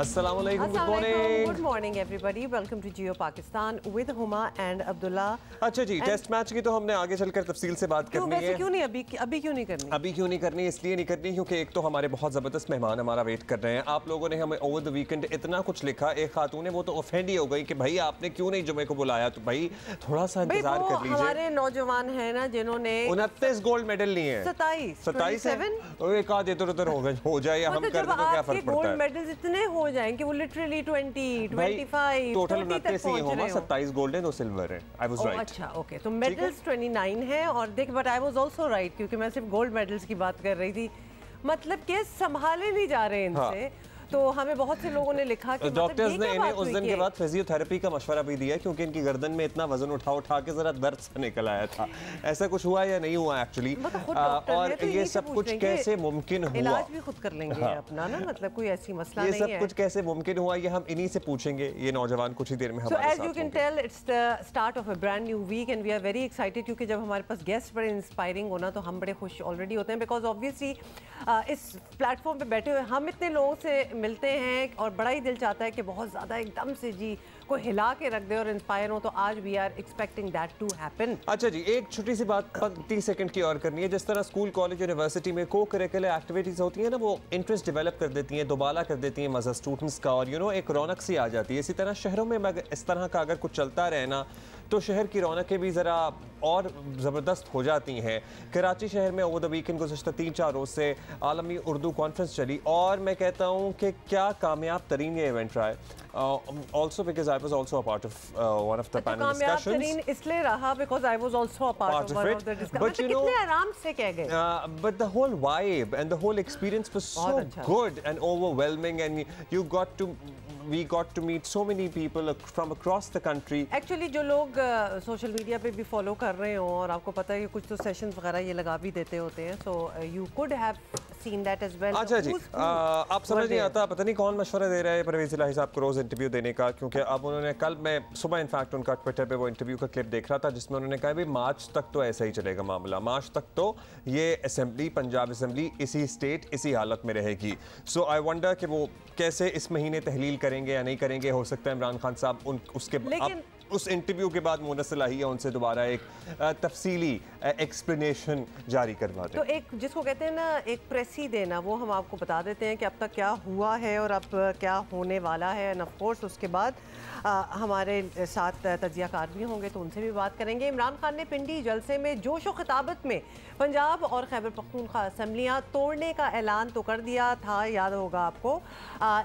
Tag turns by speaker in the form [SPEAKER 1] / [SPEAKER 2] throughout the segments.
[SPEAKER 1] अस्सलाम वालेकुम, good morning.
[SPEAKER 2] Good morning everybody, welcome to Geo Pakistan with Huma and Abdullah.
[SPEAKER 1] अच्छा जी, टेस्ट मैच की तो हमने आगे चलकर तफसील से बात करनी है।
[SPEAKER 2] क्यों नहीं अभी क्यों नहीं करनी?
[SPEAKER 1] अभी क्यों नहीं करनी? इसलिए नहीं करनी क्योंकि एक तो हमारे बहुत ज़बरदस्त मेहमान हमारा वेट कर रहे हैं। आप लोगों ने हमें ओवर द वीकेंड इतना कुछ लिखा, एक खातून है वो तो ऑफेंड ही हो गई कि भाई आपने क्यों नहीं जुमे को बुलाया। तो भाई थोड़ा सा इंतजार कर लीजिए।
[SPEAKER 2] हमारे नौजवान है ना जिन्होंने
[SPEAKER 1] 29 गोल्ड मेडल लिए हैं। 27 एक आध इधर उधर हो जाए या हम कर दें तो क्या फर्क पड़ता है?
[SPEAKER 2] गोल्ड मेडल्स इतने हो जाएंगे, वो लिटरली 20, 25,
[SPEAKER 1] टोटल 29 ही होगा, 27 गोल्ड है, 2 सिल्वर है। I was right.
[SPEAKER 2] अच्छा ओके, तो मेडल्स 29 है और देख, but I was also right क्योंकि मैं सिर्फ गोल्ड मेडल्स की बात कर रही थी। मतलब कि संभाले नहीं जा रहे इनसे। हाँ। तो हमें बहुत से लोगों ने लिखा कि
[SPEAKER 1] डॉक्टर्स ने इन्हें उस दिन के बाद फिजियोथेरेपी का मशवरा भी दिया क्योंकि इनकी गर्दन में इतना वजन उठा के जरा दर्द सा निकल आया था। ऐसा कुछ हुआ या नहीं हुआ एक्चुअली? और ये सब कुछ कैसे मुमकिन हुआ?
[SPEAKER 2] इलाज भी खुद कर लेंगे अपना ना, मतलब कोई ऐसी मसला नहीं है।
[SPEAKER 1] ये सब कुछ कैसे मुमकिन हुआ ये हम इन्हीं से पूछेंगे। ये नौजवान कुछ ही देर में हमारे साथ
[SPEAKER 2] होंगे। So as you can tell, it's the start of a brand new week and we are very excited क्योंकि जब हमारे पास गेस्ट बड़े इंस्पायरिंग होना तो हम बड़े खुश ऑलरेडी होते हैं बिकॉज ऑब्वियसली इस प्लेटफॉर्म पे बैठे हुए हम इतने लोगों से मिलते हैं और बड़ा ही दिल चाहता है कि बहुत ज़्यादा एकदम से जी को हिला के रख दे और इंस्पायर हो। तो आज we are expecting that to happen.
[SPEAKER 1] अच्छा जी, एक छोटी सी बात 30 सेकंड की और करनी है। जिस तरह स्कूल कॉलेज यूनिवर्सिटी में को करिकुलर एक्टिविटीज़ होती हैं ना, वो इंटरेस्ट डेवलप कर देती हैं, दोबाला कर देती हैं मज़ा स्टूडेंट्स का और एक रौनक सी आ जाती है। इसी तरह शहरों में इस तरह का अगर कुछ चलता रहे ना तो शहर की रौनकें भी ज़रा और ज़बरदस्त हो जाती हैं। कराची शहर में ओवर द वीकेंड गुज़श्ता 3-4 रोज़ से आलमी उर्दू कॉन्फ्रेंस चली और मैं कहता हूँ कि क्या कामयाब तरीन ये इवेंट रहा है। Also because I was also a part of one of the panel discussions.
[SPEAKER 2] इसलिए रहा because I was also a part of one of the discussions.
[SPEAKER 1] But you know,
[SPEAKER 2] कितने आराम से कह गए.
[SPEAKER 1] But the whole vibe and the whole experience was so good and overwhelming, and we got to meet so many people from across the country.
[SPEAKER 2] Actually जो लोग social media पे भी follow कर रहे हो और आपको पता है कि कुछ तो सेशंस वगैरह ये लगा भी देते होते हैं, so you could have seen that as well.
[SPEAKER 1] अच्छा जी, आप समझ नहीं आता पता नहीं कौन मशवरा दे रहा है परवेज़ इलाही साहब को रोज़ इंटरव्यू देने का, क्योंकि अब उन्होंने कल मैं सुबह इनफैक्ट उनका ट्विटर पे वो इंटरव्यू का क्लिप देख रहा था जिसमें उन्होंने कहा भाई मार्च तक तो ऐसा ही चलेगा मामला, मार्च तक तो ये असेंबली पंजाब असेंबली इसी स्टेट इसी हालत में रहेगी। सो आई वंडर कि वो कैसे इस महीने तहलील करेंगे या नहीं करेंगे। हो सकता है इमरान खान साहब उसके उस इंटरव्यू के बाद मुनस्सर सलाहिया उनसे दोबारा एक तफसीली एक्सप्लेनेशन जारी करवा दें।
[SPEAKER 2] तो एक जिसको कहते हैं ना एक प्रेस ही देना, वो हम आपको बता देते हैं कि अब तक क्या हुआ है और अब क्या होने वाला है। एंड ऑफ कोर्स उसके बाद हमारे साथ तजियाकार भी होंगे तो उनसे भी बात करेंगे। इमरान खान ने पिंडी जलसे में जोश व खिताबत में पंजाब और खैबर पख्तूनख्वा असम्बलियाँ तोड़ने का ऐलान तो कर दिया था, याद होगा आपको,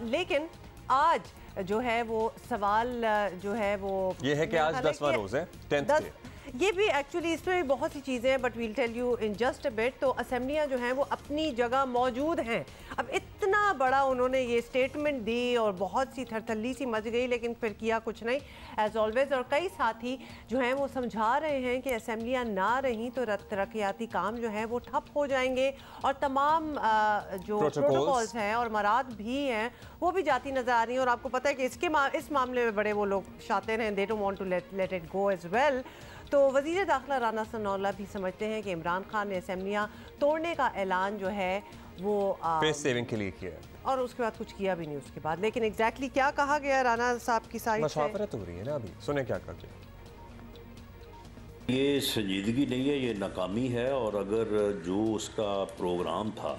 [SPEAKER 2] लेकिन आज जो है वो सवाल जो है वो ये है कि आज 10वां रोज़ है, 10th ये भी एक्चुअली इसमें भी बहुत सी चीज़ें हैं but we'll tell you in just a bit. तो असेंबलियाँ जो हैं वो अपनी जगह मौजूद हैं। अब इतना बड़ा उन्होंने ये स्टेटमेंट दी और बहुत सी थरथल्ली सी मच गई लेकिन फिर किया कुछ नहीं एज ऑलवेज। और कई साथी जो हैं वो समझा रहे हैं कि असेंबलियाँ ना रहीं तो तरक्याती काम जो है वो ठप हो जाएंगे और तमाम जो प्रोटोकॉल्स हैं और मराद भी हैं वो भी जाती नज़र आ रही हैं। और आपको पता है कि इस मामले में बड़े वो लोग शातिर हैं, they don't want to let it go as well. तो वज़ीर दाखिला राना सनाउल्लाह भी समझते हैं कि इमरान खान ने असेंबलियाँ तोड़ने का ऐलान जो है वो
[SPEAKER 1] पेस सेविंग के लिए किया
[SPEAKER 2] और उसके बाद कुछ किया भी नहीं उसके बाद। लेकिन एग्जैक्टली क्या कहा गया राना साहब की साइड से,
[SPEAKER 1] मशावरत हो रही है ना अभी, सुने क्या कहा गया।
[SPEAKER 3] ये संजीदगी नहीं है, ये नाकामी है। और अगर जो उसका प्रोग्राम था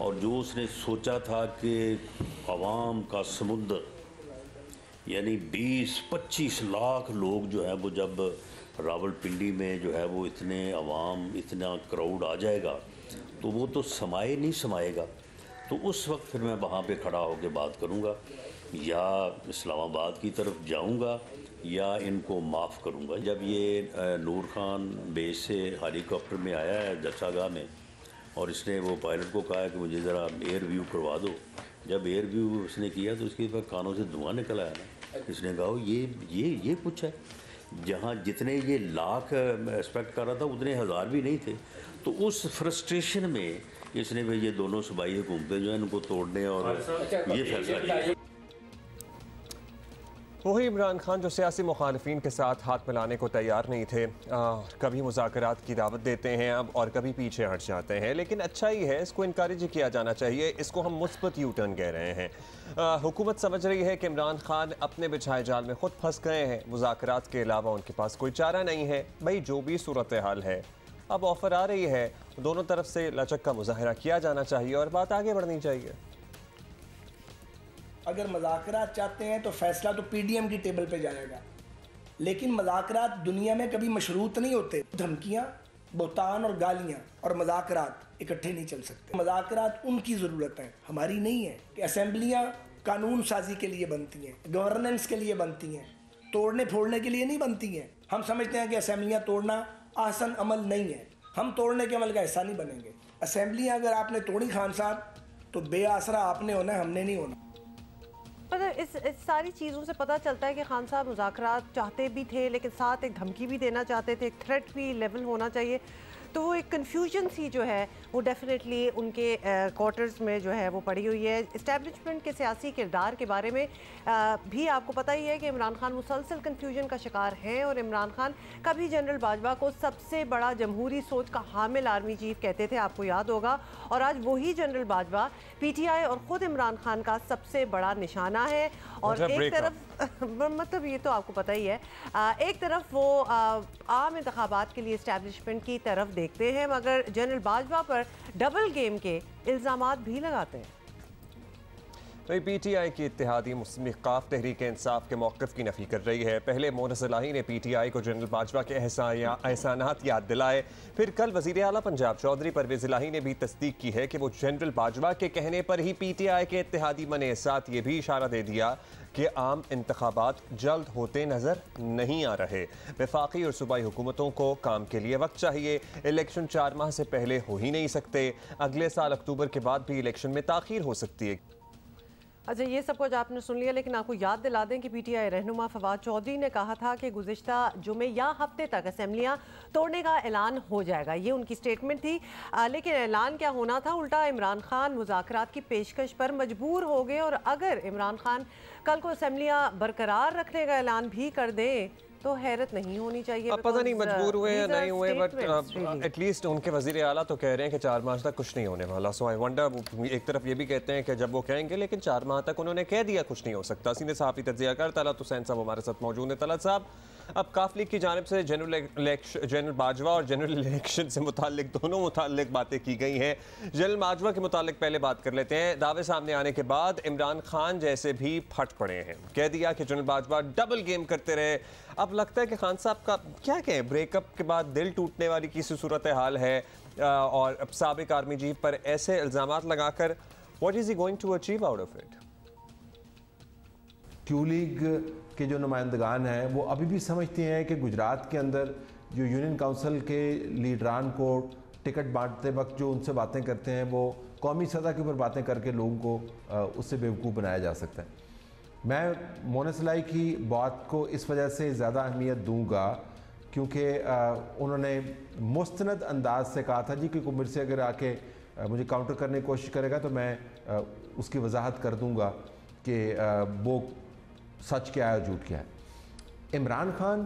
[SPEAKER 3] और जो उसने सोचा था कि अवाम का समुंदर यानी 20-25 लाख लोग जो है वो जब रावलपिंडी में जो है वो इतने अवाम इतना क्राउड आ जाएगा तो वो तो समाएगा। तो उस वक्त फिर मैं वहाँ पे खड़ा होकर बात करूँगा, या इस्लामाबाद की तरफ जाऊँगा या इनको माफ़ करूँगा। जब ये नूर खान बेस से हेलीकॉप्टर में आया है जचागाह में और इसने वो पायलट को कहा कि मुझे ज़रा एयर व्यू करवा दो, जब एयर व्यू उसने किया तो उसके बाद कानों से धुआं निकल आया ना। इसने कहा ये कुछ है, जहाँ जितने ये लाख एक्सपेक्ट कर रहा था उतने हज़ार भी नहीं थे। तो उस फ्रस्ट्रेशन में इसने भाई ये दोनों सूबाई हुकूमतें जो हैं उनको तोड़ने और ये फैसला किया।
[SPEAKER 1] वही इमरान खान जो सियासी मुखालिफिन के साथ हाथ मिलाने को तैयार नहीं थे, कभी मुज़ाकरात की दावत देते हैं अब और कभी पीछे हट जाते हैं, लेकिन अच्छा ही है, इसको इनकरेज किया जाना चाहिए। इसको हम मुस्बत यू टर्न कह रहे हैं। हुकूमत समझ रही है कि इमरान खान अपने बिछाए जाल में खुद फंस गए हैं, मुज़ाकरात के अलावा उनके पास कोई चारा नहीं है। भाई जो भी सूरत हाल है, अब ऑफ़र आ रही है, दोनों तरफ से लचक का मुजाहरा किया जाना चाहिए और बात आगे बढ़नी चाहिए।
[SPEAKER 4] अगर मुज़ाकरात चाहते हैं तो फैसला तो पीडीएम की टेबल पे जाएगा, लेकिन मुज़ाकरात दुनिया में कभी मशरूत नहीं होते। धमकियाँ, बोतान और गालियाँ और मुज़ाकरात इकट्ठे नहीं चल सकते। मुज़ाकरात उनकी ज़रूरत है, हमारी नहीं है। कि असेंबलियाँ कानून साजी के लिए बनती हैं, गवर्नेंस के लिए बनती हैं, तोड़ने फोड़ने के लिए नहीं बनती हैं। हम समझते हैं कि असेंबलियाँ तोड़ना आसान अमल नहीं है, हम तोड़ने के अमल का हिस्सा नहीं बनेंगे। असेंबलियाँ अगर आपने तोड़ी खान साहब, तो बेआसरा आपने होना है, हमने नहीं होना।
[SPEAKER 2] पर इस सारी चीज़ों से पता चलता है कि खान साहब मुज़ाकरात चाहते भी थे, लेकिन साथ एक धमकी भी देना चाहते थे, एक थ्रेट भी लेवल होना चाहिए। तो वो एक कन्फ्यूजन सी जो है वो डेफिनेटली उनके क्वार्टर्स में जो है वो पड़ी हुई है। इस्टेब्लिशमेंट के सियासी किरदार के बारे में भी आपको पता ही है कि इमरान खान मुसलसल कन्फ्यूजन का शिकार हैं, और इमरान खान कभी जनरल बाजवा को सबसे बड़ा जमहूरी सोच का हामिल आर्मी चीफ कहते थे, आपको याद होगा। और आज वही जनरल बाजवा पीटीआई और ख़ुद इमरान खान का सबसे बड़ा निशाना है। और एक तरफ मतलब ये तो आपको पता ही है, एक तरफ वो आम इंतखाबात के लिए इस्टेब्लिशमेंट की तरफ देखते हैं, मगर जनरल बाजवा पर डबल गेम के इल्ज़ामात भी लगाते हैं।
[SPEAKER 1] तो पीटीआई की इत्तेहादी मुस्लिम क़ाफ तहरीक इंसाफ के मौक़िफ़ की नफ़ी कर रही है। पहले मोनस इलाही ने पीटीआई को जनरल बाजवा के एहसानात याद दिलाए, फिर कल वज़ीर आला पंजाब चौधरी परवेज़ इलाही ने भी तस्दीक की है कि वो जनरल बाजवा के कहने पर ही पीटीआई के इत्तेहादी बने। साथ ये भी इशारा दे दिया कि आम इंतखाबात जल्द होते नज़र नहीं आ रहे। वफाकी और सूबाई हुकूमतों को काम के लिए वक्त चाहिए, इलेक्शन 4 माह से पहले हो ही नहीं सकते, अगले साल अक्टूबर के बाद भी इलेक्शन में ताख़ीर हो सकती है।
[SPEAKER 2] अच्छा, ये सब कुछ आपने सुन लिया, लेकिन आपको याद दिला दें कि पीटीआई रहनुमा फवाद चौधरी ने कहा था कि गुज़िश्ता जुमे या हफ्ते तक असेंबलियाँ तोड़ने का ऐलान हो जाएगा। ये उनकी स्टेटमेंट थी, लेकिन ऐलान क्या होना था, उल्टा इमरान खान मुज़ाकरात की पेशकश पर मजबूर हो गए। और अगर इमरान खान कल को असेंबलियाँ बरकरार रखने का ऐलान भी कर दें तो हैरत नहीं होनी चाहिए।
[SPEAKER 1] अब पता नहीं मजबूर हुए या नहीं हुए, बट एटलीस्ट उनके वज़ीर आला तो कह रहे हैं कि 4 माह तक कुछ नहीं होने वाला। सो आई वंडर, एक तरफ ये भी कहते हैं कि जब वो कहेंगे, लेकिन 4 माह तक उन्होंने कह दिया कुछ नहीं हो सकता। सीधे सहाफ़ी तज्ज़िया कर तलत हुसैन साहब हमारे साथ मौजूद हैं। तलत साहब, अब काफ लीग की जानिब से जनरल बाजवा और जनरल इलेक्शन से मुतालिक दोनों मुतालिक बातें की गई हैं। जनरल बाजवा के मुतालिक पहले बात कर लेते हैं। दावे सामने आने के बाद इमरान खान जैसे भी फट पड़े हैं, कह दिया कि जनरल बाजवा डबल गेम करते रहे। अब लगता है कि खान साहब का क्या कहें, ब्रेकअप के बाद दिल टूटने वाली किसी सूरत हाल है, और अब साबिक आर्मी चीफ पर ऐसे इल्ज़ामात लगाकर what is he going to achieve out of it?
[SPEAKER 5] Q league के जो नुमाइंदगान हैं वो अभी भी समझते हैं कि गुजरात के अंदर जो यूनियन काउंसिल के लीडरान को टिकट बांटते वक्त जो उनसे बातें करते हैं, वो कौमी सतह के ऊपर बातें करके लोगों को उससे बेवकूफ़ बनाया जा सकता है। मैं मोनस इलाही की बात को इस वजह से ज़्यादा अहमियत दूंगा क्योंकि उन्होंने मुस्तनद अंदाज से कहा था जी कि कोई मुझसे अगर आके मुझे काउंटर करने की कोशिश करेगा तो मैं उसकी वजाहत कर दूंगा कि वो सच क्या है और झूठ क्या है। इमरान खान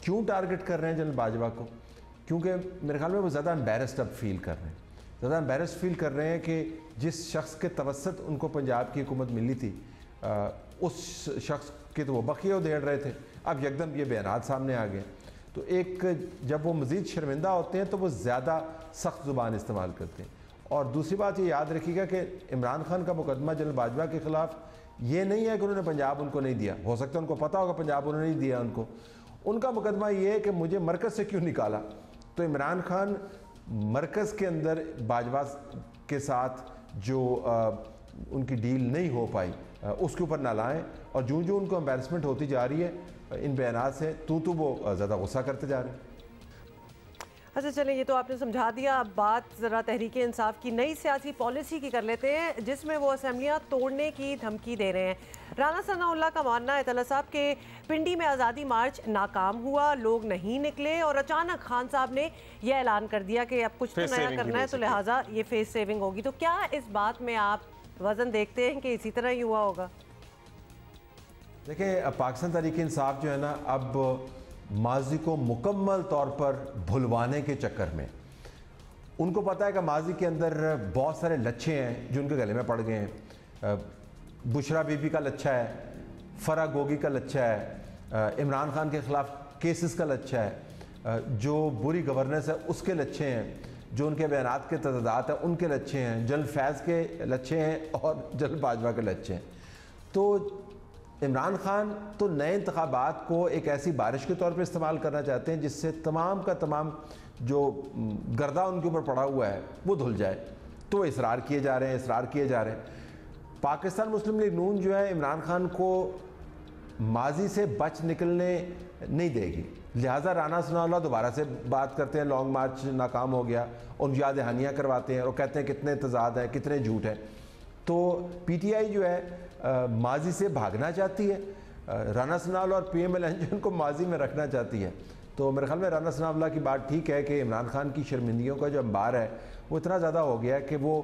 [SPEAKER 5] क्यों टारगेट कर रहे हैं जनरल बाजवा को? क्योंकि मेरे ख्याल में वो ज़्यादा एम्बेरस्ड अब फील कर रहे हैं, ज़्यादा एम्बेरस्ड फील कर रहे हैं कि जिस शख्स के तवसत उनको पंजाब की हुकूमत मिली थी, उस शख्स के तो वो बखिया उधेड़ रहे थे, अब यकदम ये बयानात सामने आ गए। तो एक जब वो मज़ीद शर्मिंदा होते हैं तो वो ज़्यादा सख्त ज़ुबान इस्तेमाल करते हैं। और दूसरी बात ये याद रखिएगा कि इमरान खान का मुकदमा जनरल बाजवा के ख़िलाफ़ ये नहीं है कि उन्होंने पंजाब उनको नहीं दिया, हो सकता है उनको पता होगा पंजाब उन्होंने नहीं दिया उनको। उनका मुकदमा ये है कि मुझे मरकज़ से क्यों निकाला। तो इमरान खान मरकज़ के अंदर बाजवा के साथ जो उनकी डील नहीं हो पाई उसके ऊपर ना लाएं, और जो जो उनको एम्बेरसमेंट होती जा रही है इन बयानात से तो वो ज़्यादा गुस्सा करते जा रहे हैं।
[SPEAKER 2] अच्छा चलें, ये तो आपने समझा दिया। अब बात ज़रा तहरीक इंसाफ की नई सियासी पॉलिसी की कर लेते हैं, जिसमें वो असेंबलियाँ तोड़ने की धमकी दे रहे हैं। राना सनाउल्लाह का मानना है तला साहब के पिंडी में आज़ादी मार्च नाकाम हुआ, लोग नहीं निकले, और अचानक खान साहब ने यह ऐलान कर दिया कि अब कुछ तो नया करना है, तो लिहाजा ये फेस सेविंग होगी। तो क्या इस बात में आप वजन देखते हैं कि इसी तरह ही हुआ होगा?
[SPEAKER 5] देखिए, पाकिस्तान तहरीक इंसाफ जो है ना, अब माजी को मुकम्मल तौर पर भुलवाने के चक्कर में, उनको पता है कि माजी के अंदर बहुत सारे लच्छे हैं जो उनके गले में पड़ गए हैं। बुशरा बीबी का लच्छा है, फरा गोगी का लच्छा है, इमरान खान के ख़िलाफ़ केसेस का लच्छा है, जो बुरी गवर्नेंस है उसके लच्छे हैं, जो उनके बयानात के तदाद हैं उनके लच्छे हैं, जनरल फैज़ के लच्छे हैं और जनरल बाजवा के लच्छे हैं। तो इमरान खान तो नए इंतखाबात को एक ऐसी बारिश के तौर पे इस्तेमाल करना चाहते हैं जिससे तमाम का तमाम जो गर्दा उनके ऊपर पड़ा हुआ है वो धुल जाए। तो इसरार किए जा रहे हैं। पाकिस्तान मुस्लिम लीग नून जो है इमरान खान को माजी से बच निकलने नहीं देगी, लिहाजा राना सनाउल्लाह दोबारा से बात करते हैं, लॉन्ग मार्च नाकाम हो गया, उन याद दहानियाँ करवाते हैं और कहते हैं कितने तजाद हैं, कितने झूठ हैं। तो पीटीआई जो है माजी से भागना चाहती है, राना सनाउल्लाह और पीएमएल एंजन को माजी में रखना चाहती है। तो मेरे ख्याल में राना सनाउल्लाह की बात ठीक है कि इमरान खान की शर्मिंदगियों का जो अंबार है वो इतना ज़्यादा हो गया है कि वो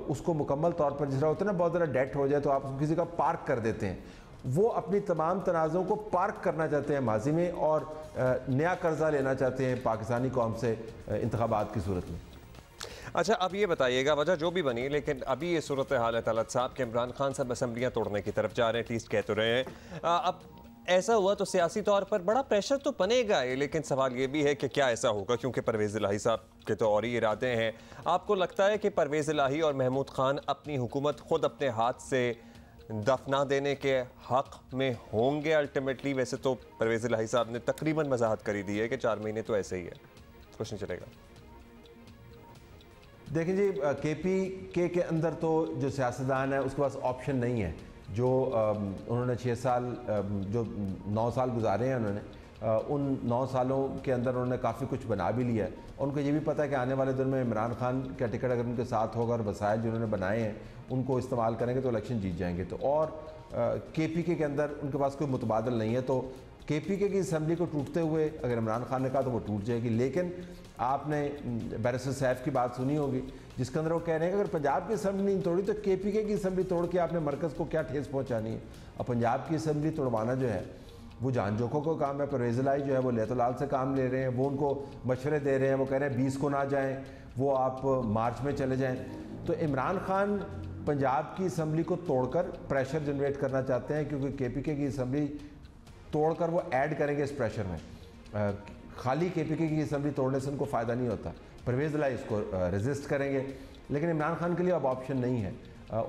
[SPEAKER 5] उसको मुकम्मल तौर पर जिस तरह होता है ना, बहुत ज़्यादा डेट हो जाए तो आप किसी का पार्क कर देते हैं, वो अपनी तमाम तनाज़ों को पार्क करना चाहते हैं माजी में और नया कर्जा लेना चाहते हैं पाकिस्तानी कौम से इंतखाबात की सूरत में।
[SPEAKER 1] अच्छा, अब ये बताइएगा, वजह जो भी बनी, लेकिन अभी ये सूरत हाल है तलत साहब के इमरान खान साहब असम्बलियाँ तोड़ने की तरफ जा रहे हैं, एटलीस्ट कह तो रहे हैं। अब ऐसा हुआ तो सियासी तौर पर बड़ा प्रेशर तो बनेगा ही, लेकिन सवाल ये भी है कि क्या ऐसा होगा, क्योंकि परवेज़ इलाही साहब के तो और ही इरादे हैं। आपको लगता है कि परवेज़ इलाही और महमूद खान अपनी हुकूमत खुद अपने हाथ से दफना देने के हक में होंगे अल्टीमेटली? वैसे तो परवेज़ इलाही साहब ने तकरीबन वजाहत करी दी है कि 4 महीने तो ऐसे ही है, कुछ नहीं चलेगा।
[SPEAKER 5] देखिए जी, KPK के अंदर तो जो सियासतदान है उसके पास ऑप्शन नहीं है। जो उन्होंने 6 साल जो 9 साल गुजारे हैं उन्होंने, उन 9 सालों के अंदर उन्होंने काफ़ी कुछ बना भी लिया है। उनको ये भी पता है कि आने वाले दिन में इमरान खान का टिकट अगर उनके साथ होगा और वसाइल जो उन्होंने बनाए हैं उनको इस्तेमाल करेंगे तो इलेक्शन जीत जाएंगे। तो और KPK के अंदर उनके पास कोई मुतबादल नहीं है। तो KPK की असम्बली को टूटते हुए अगर इमरान खान ने कहा तो वो टूट जाएगी। लेकिन आपने बैरिस्टर सैफ की बात सुनी होगी जिसके अंदर वो कह रहे हैं कि अगर पंजाब की असम्बली नहीं तोड़ी तो KPK की असम्बली तोड़ के आपने मरकज़ को क्या ठेस पहुँचानी है। और पंजाब की असम्बली तोड़वाना जो है वो जान जोखों का काम है। परवेज़ इलाही जो है वो लेतलाल से काम ले रहे हैं, वो उनको मशवरे दे रहे हैं, वो कह रहे हैं 20 को ना जाएँ, वो आप मार्च में चले जाएँ। तो इमरान खान पंजाब की असम्बली को तोड़कर प्रेशर जनरेट करना चाहते हैं, क्योंकि KPK की असम्बली तोड़कर वो ऐड करेंगे इस प्रेशर में। खाली KPK की असम्बली तोड़ने से उनको फ़ायदा नहीं होता। परवेज़ इलाही इसको रेजिस्ट करेंगे, लेकिन इमरान खान के लिए अब ऑप्शन नहीं है।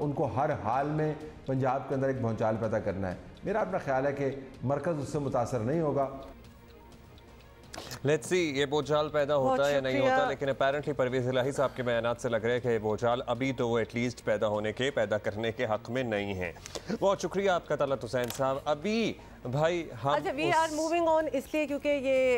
[SPEAKER 5] उनको हर हाल में पंजाब के अंदर एक भौचाल पैदा करना है। मेरा अपना ख्याल है कि मरकज़ उससे मुतासर नहीं होगा।
[SPEAKER 1] लेट्स सी ये बोझाल पैदा होता है या नहीं होता, लेकिन अपेरेंटली परवेज़ इलाही साहब के बयानात से लग रहा है कि बोझाल अभी तो वो एटलीस्ट पैदा करने के हक में नहीं है। बहुत शुक्रिया आपका तलत हुसैन साहब। अभी भाई हम
[SPEAKER 2] अच्छा, वी आर मूविंग ऑन इसलिए क्योंकि ये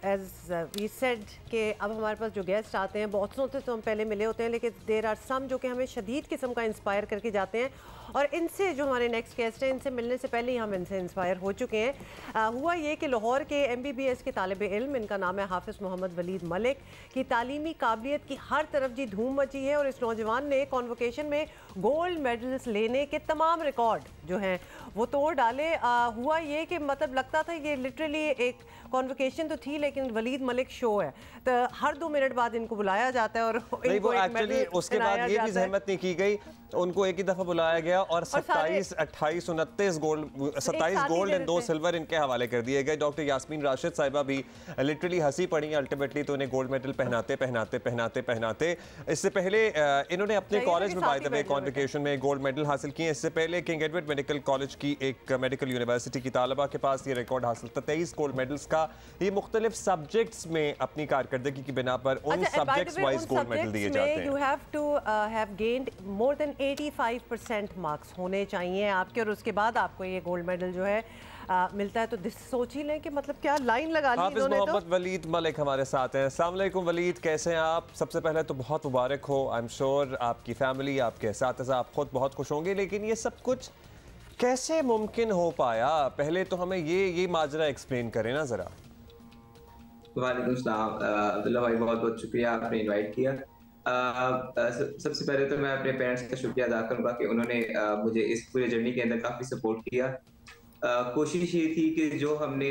[SPEAKER 2] एज वी सेड कि अब हमारे पास जो गेस्ट आते हैं बहुत से तो हम पहले मिले होते हैं, लेकिन देर आर सम जो कि हमें शदीद किस्म का इंस्पायर करके जाते हैं। और इनसे जो हमारे नेक्स्ट गेस्ट हैं इनसे मिलने से पहले ही हम इनसे इंस्पायर हो चुके हैं। हुआ ये कि लाहौर के MBBS के तालिब इल्म, इनका नाम है हाफिज़ मोहम्मद वलीद मलिक, की तालीमी काबिलियत की हर तरफ जी धूम मची है। और इस नौजवान ने कॉन्वोकेशन में गोल्ड मेडल्स लेने के तमाम रिकॉर्ड जो हैं वो तोड़ डाले। हुआ ये कि मतलब लगता था ये लिटरली एक कॉन्वोकेशन तो थी, लेकिन वलीद मलिक शो है, तो हर 2 मिनट बाद इनको बुलाया जाता है और
[SPEAKER 1] इनको एक्चुअली उसके बाद ये भी जहमत नहीं की गई, उनको एक ही दफ़ा बुलाया गया और 27, 28, 29 गोल्ड, 27 गोल्ड एंड 2 सिल्वर इनके हवाले कर दिए गए। डॉक्टर यास्मीन राशिद साहिबा भी लिटरली हंसी पड़ी अल्टीमेटली, तो इन्हें गोल्ड मेडल पहनाते इससे पहले इन्होंने अपने कॉलेज में बाय द वे कॉन्वोकेशन में गोल्ड मेडल हासिल किए। इससे पहले किंग एडवर्ड मेडिकल कॉलेज की एक मेडिकल यूनिवर्सिटी की तालिबा के पास ये रिकॉर्ड हासिल था 23 गोल्ड मेडल्स का। ये मुख्तलिफ सब्जेक्ट्स में अपनी कारकर्दगी की बिना पर उन सब्जेक्ट्स वाइज गोल्ड मेडल दिए जाते हैं।
[SPEAKER 2] You have to have gained more than 85% marks होने चाहिए आपके, और उसके बाद आपको ये गोल्ड मेडल जो है मिलता है। तो सोच ही लें कि मतलब क्या लाइन लगा ली
[SPEAKER 1] हाफिज़ मोहम्मद वलीद मलिक हमारे साथ हैं। अस्सलाम वालेकुम वलीद, कैसे हैं आप? सबसे पहले तो बहुत मुबारक हो। आई एम श्योर आपकी फैमिली, आपके असातिज़ा, आप खुद बहुत खुश होंगे, लेकिन ये सब कुछ कैसे मुमकिन हो पाया? पहले तो हमें ये माजरा एक्सप्लेन करें ना ज़रा।
[SPEAKER 6] वालेकुम सलाम अब्दुल्ला भाई, बहुत बहुत शुक्रिया आपने इनवाइट किया। सबसे पहले तो मैं अपने पेरेंट्स का शुक्रिया अदा करूंगा कि उन्होंने मुझे इस पूरे जर्नी के अंदर काफ़ी सपोर्ट किया। कोशिश ये थी कि जो हमने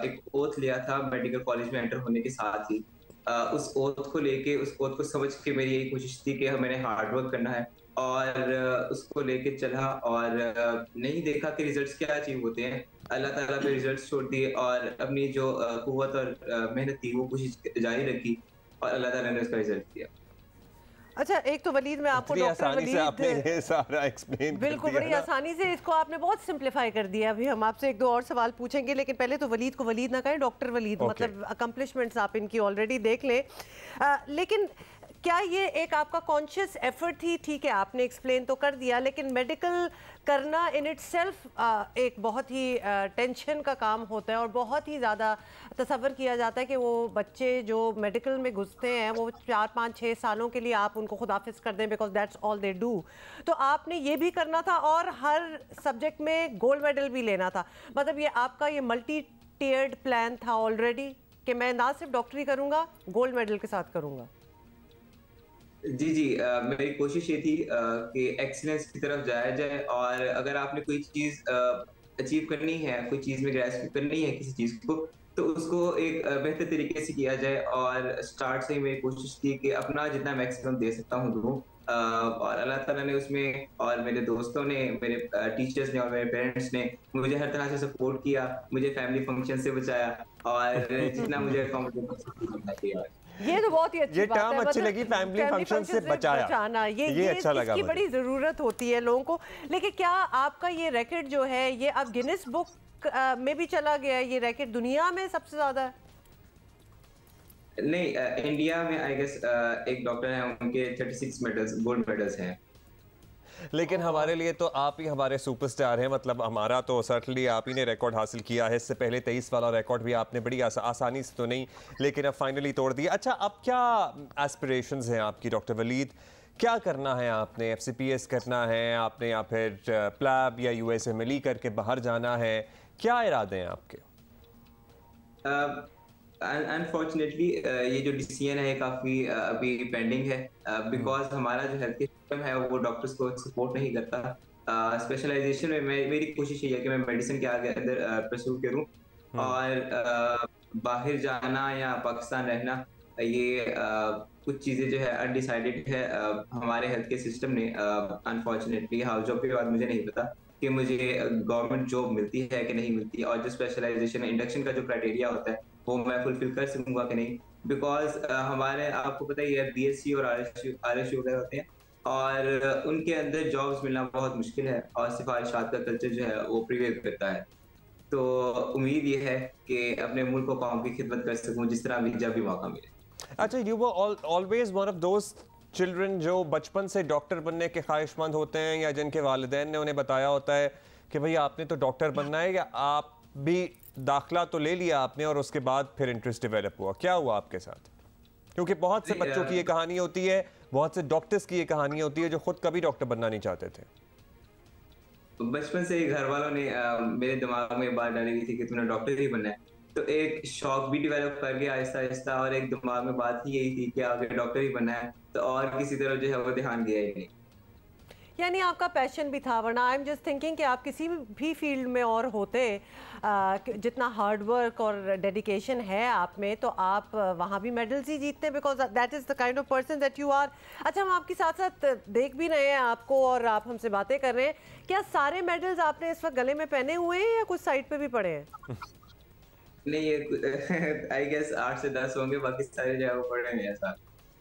[SPEAKER 6] एक ओथ लिया था मेडिकल कॉलेज में एंटर होने के साथ ही, उस ओथ को लेके, उस ओथ को समझ के मेरी यही कोशिश थी कि मैंने हार्ड वर्क करना है, और उसको लेके चला, और नहीं देखा कि रिजल्ट्स क्या अचीव होते हैं, अल्लाह ताला पे रिजल्ट्स छोड़ दिए, और अपनी जो कुव्वत और मेहनत थी वो कोशिश जारी रखी, और अल्लाह ताला ने उसका रिजल्ट दिया।
[SPEAKER 2] अच्छा, एक तो वलीद में आपको डॉक्टर वलीद
[SPEAKER 1] आपने ये सारा एक्सप्लेन
[SPEAKER 2] बिल्कुल बड़ी आसानी से इसको आपने बहुत सिंप्लीफाई कर दिया। अभी हम आपसे एक दो और सवाल पूछेंगे, लेकिन पहले तो वलीद को वलीद ना कहें, डॉक्टर वलीद। मतलब अकम्पलिशमेंट्स आप इनकी ऑलरेडी देख लें, लेकिन क्या ये एक आपका कॉन्शियस एफर्ट थी? ठीक है, आपने एक्सप्लेन तो कर दिया, लेकिन मेडिकल करना इन इटसेल्फ एक बहुत ही टेंशन का काम होता है, और बहुत ही ज़्यादा तसव्वुर किया जाता है कि वो बच्चे जो मेडिकल में घुसते हैं वो 4, 5, 6 सालों के लिए आप उनको खुदाफिज कर दें, because that's all they do. तो आपने ये भी करना था और हर सब्जेक्ट में गोल्ड मेडल भी लेना था। मतलब ये आपका ये मल्टी टियर्ड प्लान था ऑलरेडी कि मैं ना सिर्फ डॉक्टरी करूँगा, गोल्ड मेडल के साथ करूँगा।
[SPEAKER 6] जी, मेरी कोशिश ये थी कि एक्सीलेंस की तरफ जाया जाए, और अगर आपने कोई चीज़ अचीव करनी है, कोई चीज़ में ग्रेस्प करनी है किसी चीज़ को, तो उसको एक बेहतर तरीके से किया जाए, और स्टार्ट से ही मेरी कोशिश थी कि अपना जितना मैक्सिमम दे सकता हूँ दूँ, और अल्लाह ताला ने उसमें, और मेरे दोस्तों ने, मेरे टीचर्स ने और मेरे पेरेंट्स ने मुझे हर तरह से सपोर्ट किया, मुझे फैमिली फंक्शन से बचाया, और जितना मुझे अकाउंट किया।
[SPEAKER 2] ये तो बहुत ही अच्छी बात है।
[SPEAKER 1] टर्म अच्छी लगी, फैमिली फंक्शन से बचाना, ये अच्छा लगा।
[SPEAKER 2] इसकी बड़ी ज़रूरत होती है लोगों को। लेकिन क्या आपका ये रैकेट जो है ये अब गिनीज बुक में भी चला गया है? ये रैकेट दुनिया में सबसे ज़्यादा है?
[SPEAKER 6] नहीं, इंडिया में आई गेस एक डॉक्टर हैं, उनके 36 मेडल्स, गोल्ड मेडल्स हैं।
[SPEAKER 1] लेकिन हमारे लिए तो आप ही हमारे सुपरस्टार हैं। मतलब हमारा तो सर्टनली आप ही ने रिकॉर्ड हासिल किया है। इससे पहले 23 वाला रिकॉर्ड भी आपने बड़ी आसानी से तो नहीं, लेकिन अब फाइनली तोड़ दिया। अच्छा, अब क्या एस्पिरेशंस हैं आपकी डॉक्टर वलीद? क्या करना है आपने? FCPS करना है आपने, या फिर प्लैब या USA में ली करके बाहर जाना है? क्या इरादे हैं आपके?
[SPEAKER 6] अनफॉर्चुनेटली ये जो डिसीजन है काफ़ी अभी पेंडिंग है, बिकॉज हमारा जो हेल्थ केयर सिस्टम है वो डॉक्टर्स को सपोर्ट नहीं करता। स्पेशलाइजेशन में मेरी कोशिश ये है कि मैं मेडिसिन के आगे अंदर परस्यू करूं, और बाहर जाना या पाकिस्तान रहना, ये कुछ चीज़ें जो है अनडिसाइडेड है हमारे हेल्थ केयर सिस्टम ने। अनफॉर्चुनेटली हाउस जॉब के बाद मुझे नहीं पता कि मुझे गवर्नमेंट जॉब मिलती है कि नहीं मिलती, और जो स्पेशलाइजेशन इंडक्शन का जो क्राइटेरिया होता है वो मैं फुलफिल कर सकूंगा कि नहीं, बिकॉज हमारे आपको पता ही है BSc और RSU वगैरह होते हैं, और उनके अंदर जॉब्स मिलना बहुत मुश्किल है, और सिफारिशात का कल्चर जो है वो प्रिवेल करता है। तो उम्मीद ये है कि अपने मुल्क को कौम की खिदमत कर सकूं जिस तरह भी, जब भी मौका मिले।
[SPEAKER 1] अच्छा, you were always one of those children जो बचपन से डॉक्टर बनने के ख्वाहिशमंद होते हैं, या जिनके वालिदैन ने उन्हें बताया होता है कि भाई आपने तो डॉक्टर बनना है, या आप भी दाखिला तो ले लिया आपने और उसके बाद फिर इंटरेस्ट डेवलप हुआ? क्या हुआ आपके साथ? क्योंकि बहुत से बच्चों की ये कहानी होती है, बहुत से डॉक्टर्स की ये कहानी होती है जो खुद कभी डॉक्टर बनना नहीं चाहते थे।
[SPEAKER 6] बचपन से घर वालों ने मेरे दिमाग में बात डाली हुई थी कि तूने डॉक्टर ही बनना है, तो एक शौक भी डेवलप कर गया आहिस्ता आहिस्ता, और एक दिमाग में बात ही यही थी कि आगे डॉक्टर ही बनना है, तो और किसी तरफ जो है वो ध्यान दिया ही नहीं।
[SPEAKER 2] यानी आपका पैशन भी था, वरना आई एम जस्ट थिंकिंग कि आप किसी भी फील्ड में और होते, जितना हार्ड वर्क और डेडिकेशन है आप में, तो आप वहाँ भी मेडल्स ही जीतते हैं, because that is the kind of person that you are. अच्छा, हम आपके साथ साथ देख भी रहे हैं आपको, और आप हमसे बातें कर रहे हैं। क्या सारे मेडल्स आपने इस वक्त गले में पहने हुए हैं, या कुछ साइड पे भी पड़े हैं?
[SPEAKER 6] नहीं, ये आई गेस 8 से 10 होंगे, बाकी सारे जो है वो पड़े हैं ऐसा।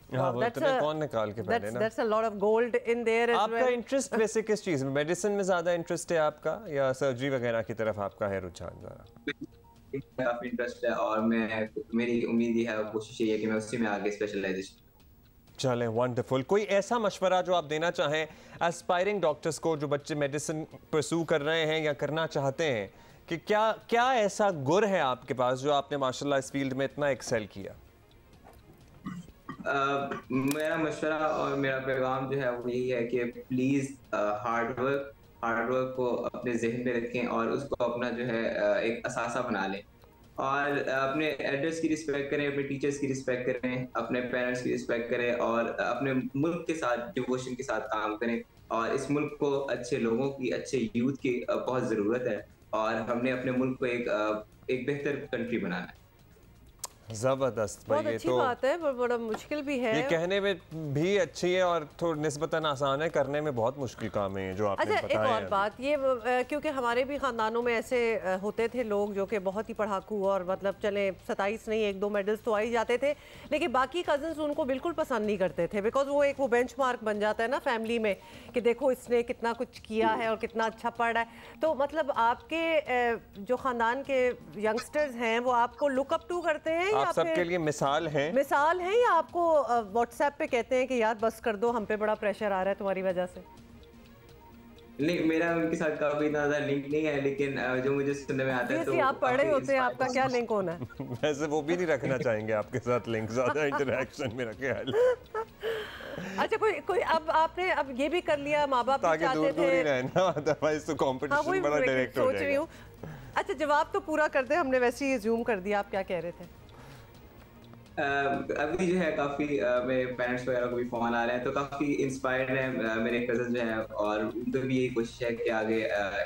[SPEAKER 1] हाँ, वो कौन निकाल के पहने ना?
[SPEAKER 2] That's a lot of gold in there as well.
[SPEAKER 1] आपका इंटरेस्ट वैसे किस चीज में? मेडिसिन में ज्यादा इंटरेस्ट है आपका, या सर्जरी वगैरह की तरफ आपका है रुझान ज़रा?
[SPEAKER 6] काफी इंटरेस्ट है, और मेरी उम्मीद ये है, कोशिश ये है कि मैं उसी में आगे स्पेशलाइजेशन।
[SPEAKER 1] चलें, वंडरफुल। कोई ऐसा मशवरा जो आप देना चाहें एस्पायरिंग डॉक्टर्स को, जो बच्चे मेडिसिन परस्यू कर रहे हैं या करना चाहते हैं, कि क्या ऐसा गुर है आपके पास जो आपने माशाल्लाह इस फील्ड में इतना एक्सेल किया?
[SPEAKER 6] मेरा मशवरा और मेरा पैगाम जो है वो यही है कि प्लीज़ हार्ड वर्क को अपने जहन में रखें, और उसको अपना जो है एक असासा बना लें, और अपने एल्डर्स की रिस्पेक्ट करें, अपने टीचर्स की रिस्पेक्ट करें, अपने पेरेंट्स की रिस्पेक्ट करें, और अपने मुल्क के साथ डिवोशन के साथ काम करें। और इस मुल्क को अच्छे लोगों की, अच्छे यूथ की बहुत ज़रूरत है, और हमने अपने मुल्क को एक बेहतर कंट्री बनाना है।
[SPEAKER 1] ज़बरदस्त भाई,
[SPEAKER 2] बहुत
[SPEAKER 1] ये
[SPEAKER 2] अच्छी
[SPEAKER 1] तो
[SPEAKER 2] बात है, पर बड़ा मुश्किल भी है।
[SPEAKER 1] ये कहने में भी अच्छी है और थोड़ा निस्बतन आसान है, करने में बहुत मुश्किल काम है जो आपने
[SPEAKER 2] अच्छा,
[SPEAKER 1] बताया।
[SPEAKER 2] एक और बात ये क्योंकि हमारे भी ख़ानदानों में ऐसे होते थे लोग जो कि बहुत ही पढ़ाकू और मतलब चले 27 नहीं 1-2 मेडल्स तो आ ही जाते थे, लेकिन बाकी कज़न्स उनको बिल्कुल पसंद नहीं करते थे, बिकॉज वो एक बेंचमार्क बन जाता है ना फैमिली में कि देखो इसने कितना कुछ किया है और कितना अच्छा पढ़ रहा है। तो मतलब आपके जो ख़ानदान के यंगस्टर्स हैं वो आपको लुक अप टू करते हैं या
[SPEAKER 1] आप सबके लिए मिसाल है
[SPEAKER 2] या आपको व्हाट्सएप पे कहते हैं कि यार बस कर दो, हम पे बड़ा प्रेशर आ रहा है तुम्हारी वजह से?
[SPEAKER 6] नहीं, मेरा उनके साथ काफी ज्यादा लिंक नहीं है, लेकिन जो मुझे सुनने में आता है तो
[SPEAKER 2] आप पढ़े होते हैं, आपका क्या लिंक होना है?
[SPEAKER 1] वैसे वो भी नहीं रखना चाहेंगे आपके साथ लिंक, ज्यादा इंटरेक्शन मेरा ख्याल।
[SPEAKER 2] अच्छा, कोई अब आपने अब ये भी कर लिया, माँ बाप भी चाहते थे
[SPEAKER 1] दूर ही रहना, अदरवाइज तो कंपटीशन बड़ा डायरेक्ट हो जाएगा।
[SPEAKER 2] अच्छा, जवाब तो पूरा कर दे, हमने वैसे ही ज़ूम कर दिया, आप क्या कह रहे थे?
[SPEAKER 6] अभी जो है काफी मेरे पेरेंट्स वगैरह को भी फोन आ रहे हैं, तो काफी इंस्पायर्ड है मेरे कजन जो है, और उनको भी यही कोशिश है कि आगे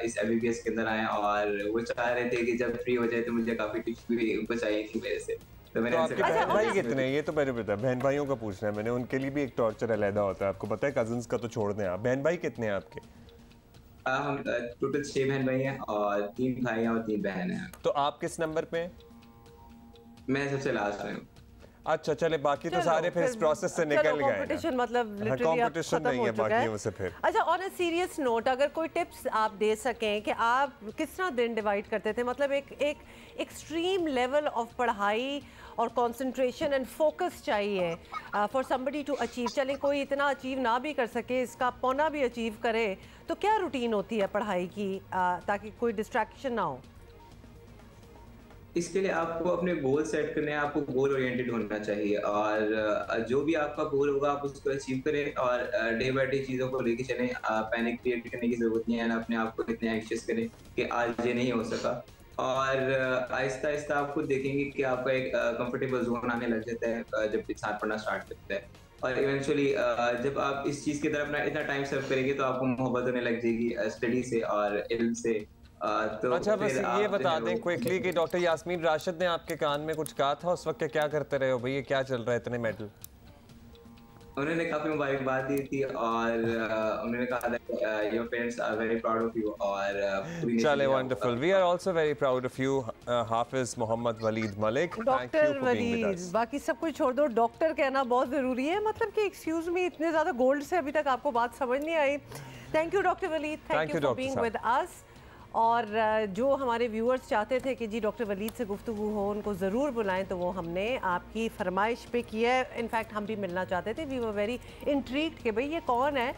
[SPEAKER 6] इस MBBS के अंदर आए, और वो चाह रहे थे कि जब फ्री हो जाए तो मुझे काफी टिप्स भी उनको चाहिए थी मेरे से। तो मैंने
[SPEAKER 1] आपके बहन भाई कितने हैं? ये तो मैंने पता, बहन भाइयों का पूछना है मैंने, उनके लिए भी एक टॉर्चर अलग होता है, आपको पता है। कजन्स का तो छोड़ दें आप, बहन भाई कितने हैं आपके?
[SPEAKER 6] हम टोटल 6 बहन भाई हैं और 3 भाई हैं और 3 बहन हैं।
[SPEAKER 1] तो आप किस नंबर पे हैं?
[SPEAKER 6] मैं सबसे लास्ट में हूँ।
[SPEAKER 1] अच्छा, चले बाकी तो सारे फिर इस प्रोसेस से निकल गए।
[SPEAKER 2] कंपटीशन मतलब लिटरली
[SPEAKER 1] कंपटीशन नहीं है बाकियों से फिर।
[SPEAKER 2] अच्छा, ऑन अ सीरियस नोट, अगर कोई टिप्स आप दे सकें कि आप किस तरह दिन डिवाइड करते थे, मतलब एक एक्सट्रीम लेवल ऑफ पढ़ाई और कंसंट्रेशन एंड फोकस चाहिए फॉर समबडी टू अचीव। चले कोई इतना अचीव ना भी कर सके, इसका पौना भी अचीव करे, तो क्या रूटीन होती है पढ़ाई की ताकि कोई डिस्ट्रैक्शन ना हो?
[SPEAKER 6] इसके लिए आपको अपने गोल सेट करने हैं, आपको गोल ओरिएंटेड होना चाहिए, और जो भी आपका गोल होगा आप उसको अचीव करें, और डे बाय डे चीज़ों को लेके चलें। पैनिक क्रिएट करने की जरूरत नहीं है ना, अपने आप को इतने एंग्शियस करें कि आज ये नहीं हो सका, और आहिस्ता आहिस्ता आप खुद देखेंगे कि आपका एक कंफर्टेबल जोन आने लग जाता है जब इंसान पढ़ना स्टार्ट करता है, और इवेंचुअली जब आप इस चीज़ की तरफ अपना इतना टाइम सर्व करेंगे तो आपको मोहब्बत होने लग जाएगी स्टडी से और इल्म से। तो
[SPEAKER 1] अच्छा, बस ये बता दें क्विकली कि डॉक्टर यास्मीन राशिद ने आपके कान में कुछ कहा था उस वक्त, क्या करते रहे हो भैया, क्या चल रहा है इतने मेडल?
[SPEAKER 6] उन्होंने काफी मुबारकबाद दी थी, और उन्होंने कहा था your parents are very proud of you, और
[SPEAKER 1] चले wonderful, we are also very proud of you Hafiz Mohammad Waleed Malik.
[SPEAKER 2] Doctor Waleed, बाकी सब कुछ छोड़ दो, डॉक्टर कहना बहुत ज़रूरी है, मतलब कि एक्सक्यूज मी, इतने ज़्यादा गोल्ड से अभी तक आपको बात समझ नहीं आई। Thank you doctor Waleed, thank you for being with us. और जो हमारे व्यूअर्स चाहते थे कि जी डॉक्टर वलीद से गुफ्तगू हो, उनको ज़रूर बुलाएं, तो वो हमने आपकी फरमाइश पे किया है। इनफैक्ट हम भी मिलना चाहते थे, वी वर वेरी इंट्रीग्ड कि भाई ये कौन है।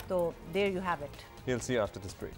[SPEAKER 2] तो there you have it,
[SPEAKER 1] we'll see you after this break.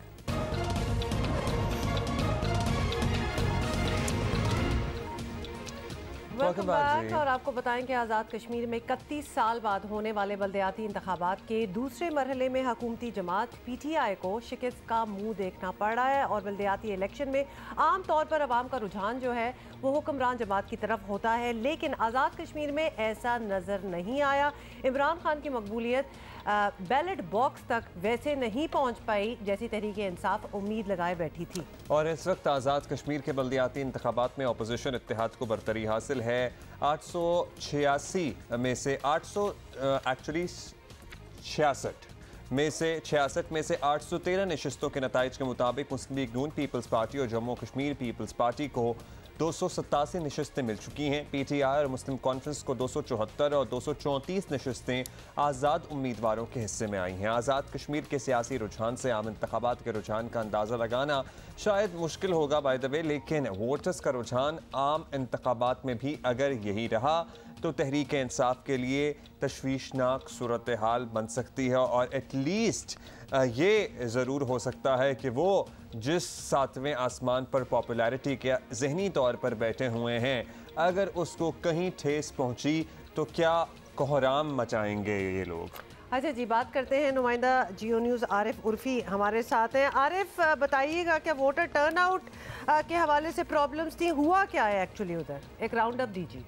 [SPEAKER 2] Welcome back. और आपको बताएं कि आज़ाद कश्मीर में 31 साल बाद होने वाले बल्दियाती इंतखाबात के दूसरे मरहले में हुकूमती जमात PTI को शिकस्त का मुंह देखना पड़ रहा है, और बल्दियाती इलेक्शन में आम तौर पर अवाम का रुझान जो है वो हुक्मरान जमात की तरफ होता है, लेकिन आज़ाद कश्मीर में ऐसा नज़र नहीं आया। इमरान खान की मकबूलियत बैलेट बॉक्स तक वैसे नहीं पहुंच पाई जैसी तहरीक इंसाफ उम्मीद लगाए बैठी थी।
[SPEAKER 1] और इस वक्त आज़ाद कश्मीर के बल्दियाती इंतखाबात में अपोजिशन इत्तेहाद को बरतरी हासिल है। 886 में से 66 में से 813 नशिस्तों के नताइज के मुताबिक मुस्लिम लीग नून पीपल्स पार्टी और जम्मू कश्मीर पीपल्स पार्टी को 287 नशिस्तें मिल चुकी हैं। PTI और मुस्लिम कॉन्फ्रेंस को 274 और 234 नशिस्तें आज़ाद उम्मीदवारों के हिस्से में आई हैं। आज़ाद कश्मीर के सियासी रुझान से आम इंतखाबात के रुझान का अंदाज़ा लगाना शायद मुश्किल होगा बाय द वे, लेकिन वोटर्स का रुझान आम इंतखाबात में भी अगर यही रहा तो तहरीक इंसाफ के लिए तशवीशनाक सूरत हाल बन सकती है, और एटलीस्ट ये ज़रूर हो सकता है कि वो जिस 7वें आसमान पर पॉपुलैरिटी के ज़हनी तौर पर बैठे हुए हैं, अगर उसको कहीं ठेस पहुंची तो क्या कोहराम मचाएंगे ये लोग।
[SPEAKER 2] अच्छा जी, बात करते हैं नुमाइंदा जियो न्यूज़ आरिफ उर्फी हमारे साथ हैं। आरिफ, बताइएगा क्या वोटर टर्नआउट के हवाले से प्रॉब्लम्स थी, हुआ क्या है एक्चुअली उधर, एक राउंड अप दीजिए।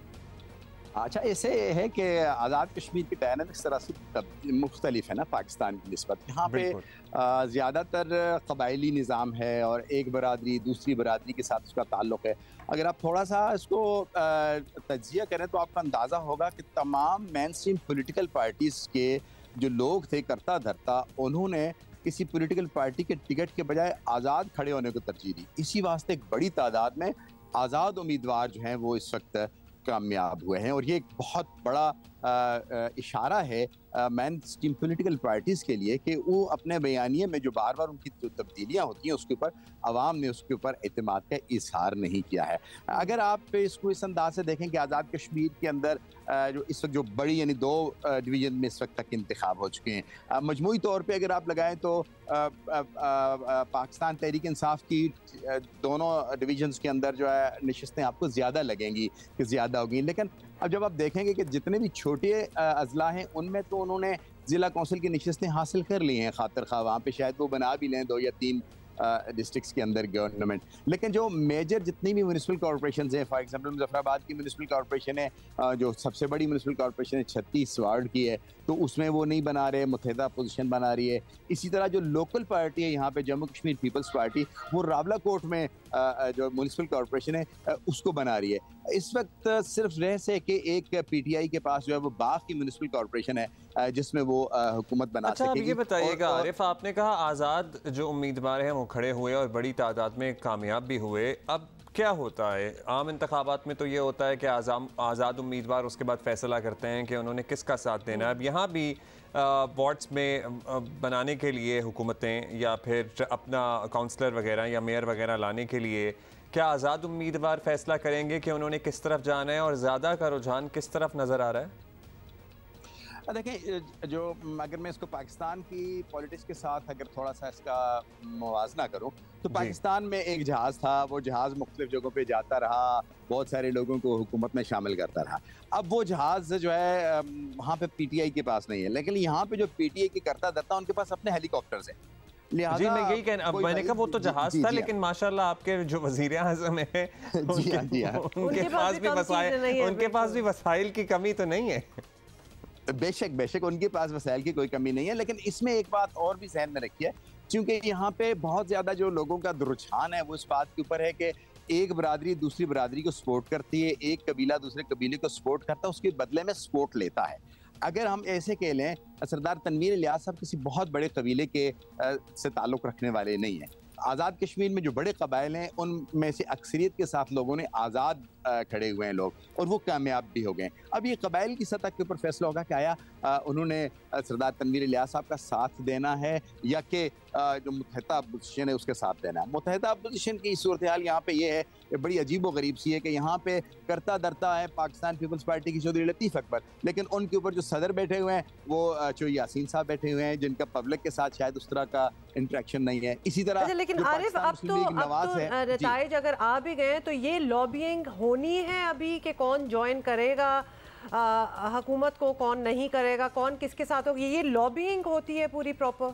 [SPEAKER 7] अच्छा, ऐसे है कि आज़ाद कश्मीर की डायनामिक्स तरह से मुख्तलिफ है ना पाकिस्तान की निस्बत। यहाँ पे ज़्यादातर कबायली निज़ाम है और एक बरादरी दूसरी बरादरी के साथ उसका ताल्लुक़ है। अगर आप थोड़ा सा इसको तज्ज़िया करें तो आपका अंदाज़ा होगा कि तमाम मेन स्ट्रीम पॉलिटिकल पार्टीज़ के जो लोग थे करता धरता, उन्होंने किसी पॉलिटिकल पार्टी के टिकट के बजाय आज़ाद खड़े होने को तरजीह दी। इसी वास्ते एक बड़ी तादाद में आज़ाद उम्मीदवार जो हैं वो इस वक्त कामयाब हुए हैं और ये एक बहुत बड़ा इशारा है मेन स्ट्रीम पॉलिटिकल पार्टीज़ के लिए कि वो अपने बयानिए में जो बार बार उनकी जो तब्दीलियाँ होती हैं उसके ऊपर आवाम ने उसके ऊपर एतमाद का इजहार नहीं किया है। अगर आप इसको इस अंदाज से देखें कि आज़ाद कश्मीर के अंदर जो इस वक्त जो बड़ी यानी 2 डिवीज़न में इस वक्त तक इंतखाब हो चुके हैं, मजमूई तौर पर अगर आप लगाएँ तो पाकिस्तान तहरीक इंसाफ की दोनों डिवीजन्स के अंदर जो है नशिस्तें आपको ज़्यादा लगेंगी कि ज़्यादा होगी, लेकिन अब जब आप देखेंगे कि जितने भी छोटे अजला हैं उनमें तो उन्होंने ज़िला कौंसिल की नशिस्तें हासिल कर ली हैं खातिर खा, वहाँ पे शायद वो बना भी लें 2 या 3 डिस्ट्रिक्ट्स के अंदर गवर्नमेंट। लेकिन जो मेजर जितनी भी म्यूनिसिपल कॉर्पोरेशन हैं, फॉर एग्जांपल मुजफ्फराबाद की म्यूनिसिपल कॉर्पोरेशन है जो सबसे बड़ी म्यूनिसिपल कॉर्पोरेशन है 36 वार्ड की है, तो उसमें वो नहीं बना रहे, मुत्तहिदा पोजीशन बना रही है। इसी तरह जो लोकल पार्टी है यहाँ पे जम्मू कश्मीर पीपल्स पार्टी, वो रावलाकोट में जो म्यूनिसिपल कॉर्पोरेशन है उसको बना रही है। इस वक्त सिर्फ रह से कि एक पीटीआई के पास जो है वो बाग की म्यूनिसिपल कॉर्पोरेशन है जिसमें वो हुकूमत बना
[SPEAKER 1] अच्छा,
[SPEAKER 7] सकेगी।
[SPEAKER 1] अब ये बताइएगा आरिफ, आपने कहा आज़ाद जो उम्मीदवार हैं वो खड़े हुए और बड़ी तादाद में कामयाब भी हुए। अब क्या होता है आम इंतखाबात में? तो ये होता है कि आज़ाद उम्मीदवार उसके बाद फैसला करते हैं कि उन्होंने किसका साथ देना है। अब यहाँ भी वार्ड्स में बनाने के लिए हुकूमतें या फिर अपना काउंसलर वगैरह या मेयर वगैरह लाने के लिए क्या आज़ाद उम्मीदवार फैसला करेंगे कि उन्होंने किस तरफ जाना है और ज़्यादा का रुझान किस तरफ नज़र आ रहा है?
[SPEAKER 7] देखें, जो अगर मैं इसको पाकिस्तान की पॉलिटिक्स के साथ अगर थोड़ा सा इसका मुवाजना करूं तो पाकिस्तान में एक जहाज़ था, वो जहाज़ मुख्तलिफ जगहों पे जाता रहा, बहुत सारे लोगों को हुकूमत में शामिल करता रहा। अब वो जहाज़ जो है वहाँ पे पीटीआई के पास नहीं है, लेकिन यहाँ पे जो पीटीआई की करता धरता उनके पास अपने हेलीकॉप्टर्स हैं।
[SPEAKER 1] जी, मैं यही कहना, अब मैंने कहा वो तो जहाज था, लेकिन माशाल्लाह आपके जो वज़ीर आज़म है उनके पास भी वसाइल की कमी तो नहीं है।
[SPEAKER 7] बेशक उनके पास वसाइल की कोई कमी नहीं है, लेकिन इसमें एक बात और भी ज़हन में रखिए, क्योंकि यहाँ पे बहुत ज़्यादा जो लोगों का रुझान है वो इस बात के ऊपर है कि एक बरादरी दूसरी बरादरी को सपोर्ट करती है, एक कबीला दूसरे कबीले को सपोर्ट करता है, उसके बदले में सपोर्ट लेता है। अगर हम ऐसे कह लें, सरदार तनवीर इलियास साहब किसी बहुत बड़े कबीले के से ताल्लुक़ रखने वाले नहीं हैं। आज़ाद कश्मीर में जो बड़े कबाइल हैं उनमें से अक्सरियत के साथ लोगों ने आज़ाद खड़े हुए हैं लोग, और वो कामयाब भी हो गए। अब ये कबाइल की सतह के ऊपर फैसला होगा कि आया उन्होंने सरदार तनवीर इलियास साहब का साथ देना है या कि जो मुत्तहिदा अपोजिशन है उसके साथ देना है। मुत्तहिदा अपोजिशन की सूरत हाल यहाँ पे ये है, बड़ी अजीब व गरीब सी है कि यहाँ पे करता धरता है पाकिस्तान पीपल्स पार्टी की चौधरी लतीफ़ अकबर, लेकिन उनके ऊपर जो सदर बैठे हुए हैं वो चौधरी यासीन साहब बैठे हुए हैं, जिनका पब्लिक के साथ शायद उस तरह का इंटरेक्शन नहीं है। इसी तरह
[SPEAKER 2] लेकिन आरिफ, अब तो नताइज अगर आ भी गए तो ये लॉबिंग होनी है अभी कि कौन ज्वाइन करेगा हुकूमत को, कौन नहीं करेगा, कौन किसके साथ होगी, ये लॉबिंग होती है पूरी प्रॉपर?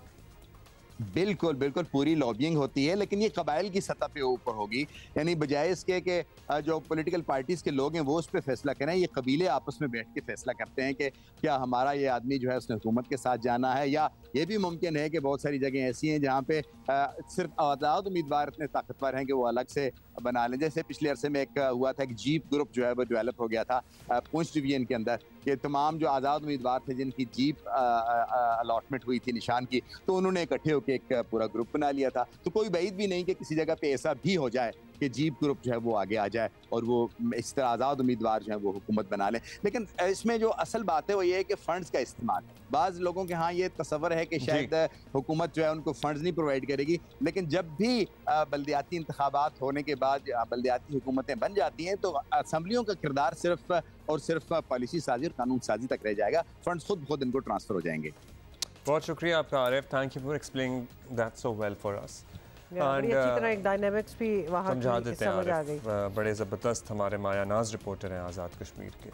[SPEAKER 7] बिल्कुल पूरी लॉबिंग होती है, लेकिन ये कबाइल की सतह पे ऊपर होगी, यानी बजाय इसके कि जो पॉलिटिकल पार्टीज़ के लोग हैं वो उस पर फैसला करें, ये कबीले आपस में बैठ के फैसला करते हैं कि क्या हमारा ये आदमी जो है उसने हुकूमत के साथ जाना है, या ये भी मुमकिन है कि बहुत सारी जगह ऐसी हैं जहाँ पे सिर्फ आज़ाद उम्मीदवार इतने ताकतवर हैं कि वो अलग से बना लें। जैसे पिछले अरसे में एक हुआ था, एक जीप ग्रुप जो है वो डेवलप हो गया था पुंछ डिवीजन के अंदर, कि तमाम जो आज़ाद उम्मीदवार थे जिनकी जीप अलॉटमेंट हुई थी निशान की, तो उन्होंने इकट्ठे होकर एक पूरा ग्रुप बना लिया था। तो कोई बैद भी नहीं कि किसी जगह पे ऐसा भी हो जाए कि जीप ग्रुप जो है वो आगे आ जाए और वो इस तरह आज़ाद उम्मीदवार जो है वो हुकूमत बना लें। लेकिन इसमें जो असल बात है वो ये है कि फ़ंड्स का इस्तेमाल, बाज़ लोगों के यहाँ ये तस्वर है कि शायद हुकूमत जो है उनको फ़ंड्स नहीं प्रोवाइड करेगी, लेकिन जब भी बल्दियाती इंतखाबात होने के बाद बल्दियाती हुकूमतें बन जाती हैं तो असम्बलियों का किरदार सिर्फ और सिर्फ पॉलिसी साजी और कानून साजी तक रह जाएगा, फंड्स खुद इनको ट्रांसफ़र हो जाएंगे।
[SPEAKER 1] बहुत शुक्रिया आपका Arif, thank you for explaining that so well for us.
[SPEAKER 2] अच्छी तरह एक डायनामिक्स भी वहाँ
[SPEAKER 1] समझा देते हैं आरिफ, बड़े ज़बरदस्त हमारे माया नाज रिपोर्टर हैं आज़ाद कश्मीर के।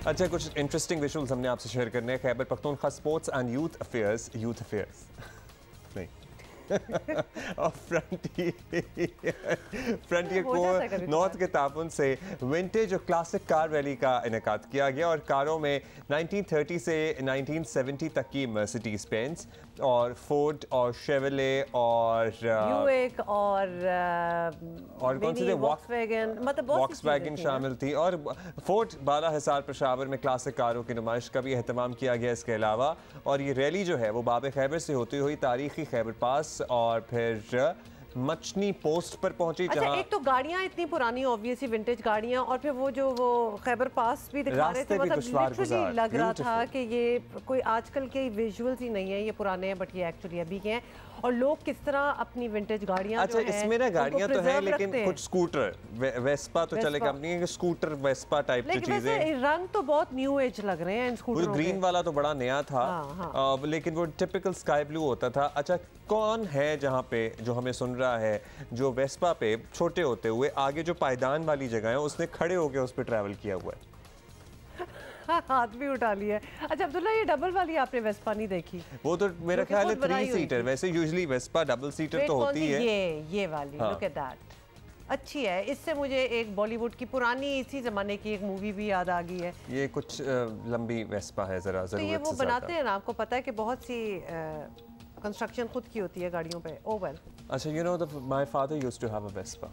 [SPEAKER 1] अच्छा, कुछ इंटरेस्टिंग विजुअल्स हमने आपसे शेयर करने हैं। Khyber Pakhtunkhwa sports and youth affairs नहीं और फ्रंटियर कोर नॉर्थ के ताउन से विंटेज और क्लासिक कार रैली का इनेकाद किया गया और कारों में 1930 से 1970 तक की मर्सिडीज बेंज और फोर्ड और शेवरले और
[SPEAKER 2] ब्यूइक और
[SPEAKER 1] कौन सी थी,
[SPEAKER 2] वॉक्सवैगन, मतलब
[SPEAKER 1] वॉक्सवैगन शामिल थी और फोर्ड 12 हिसार पेशावर में क्लासिक कारों की नुमाइश का भी एहतमाम किया गया। इसके अलावा और ये रैली जो है वो बाब खैबर से होती हुई तारीखी खैबर पास और फिर मचनी पोस्ट पर पहुंची।
[SPEAKER 2] अच्छा, एक तो गाड़ियां इतनी पुरानी ऑब्वियसली विंटेज गाड़ियां और फिर वो जो वो खैबर पास भी दिखा रहे थे, मतलब लिटरली लग रहा था कि ये कोई आजकल के विजुअल्स ही नहीं है, ये पुराने हैं बट ये एक्चुअली अभी के हैं। और लोग किस तरह अपनी विंटेज गाड़ियां
[SPEAKER 1] अच्छा इसमें ना गाड़ियां तो है लेकिन कुछ स्कूटर वेस्पा तो चले कंपनी है, स्कूटर वेस्पा टाइप की चीजें,
[SPEAKER 2] रंग तो बहुत न्यू एज लग रहे हैं इन स्कूटरों के।
[SPEAKER 1] ग्रीन वाला तो बड़ा नया था। लेकिन वो टिपिकल स्काई ब्लू होता था। अच्छा कौन है जहाँ पे जो हमें सुन रहा है जो वेस्पा पे छोटे होते हुए आगे जो पायदान वाली जगह है उसने खड़े होकर उस पर ट्रैवल किया हुआ है?
[SPEAKER 2] हाथ भी उठा लिया। अच्छा अब्दुल्ला, ये डबल वाली आपने वेस्पा नहीं देखी?
[SPEAKER 1] वो तो मेरा ख्याल है 3 सीटर, वैसे यूजुअली वेस्पा डबल सीटर तो होती है।
[SPEAKER 2] ये वाली लुक एट दैट, अच्छी है। इससे मुझे एक बॉलीवुड की पुरानी इसी जमाने की एक मूवी भी याद आ गई है।
[SPEAKER 1] ये कुछ लंबी वेस्पा है जरा जरूरत
[SPEAKER 2] तो ये वो बनाते हैं ना, आपको पता है कि बहुत सी कंस्ट्रक्शन खुद की होती है गाड़ियों पे। ओ वेल।
[SPEAKER 1] अच्छा, you know my father used to have a Vespa.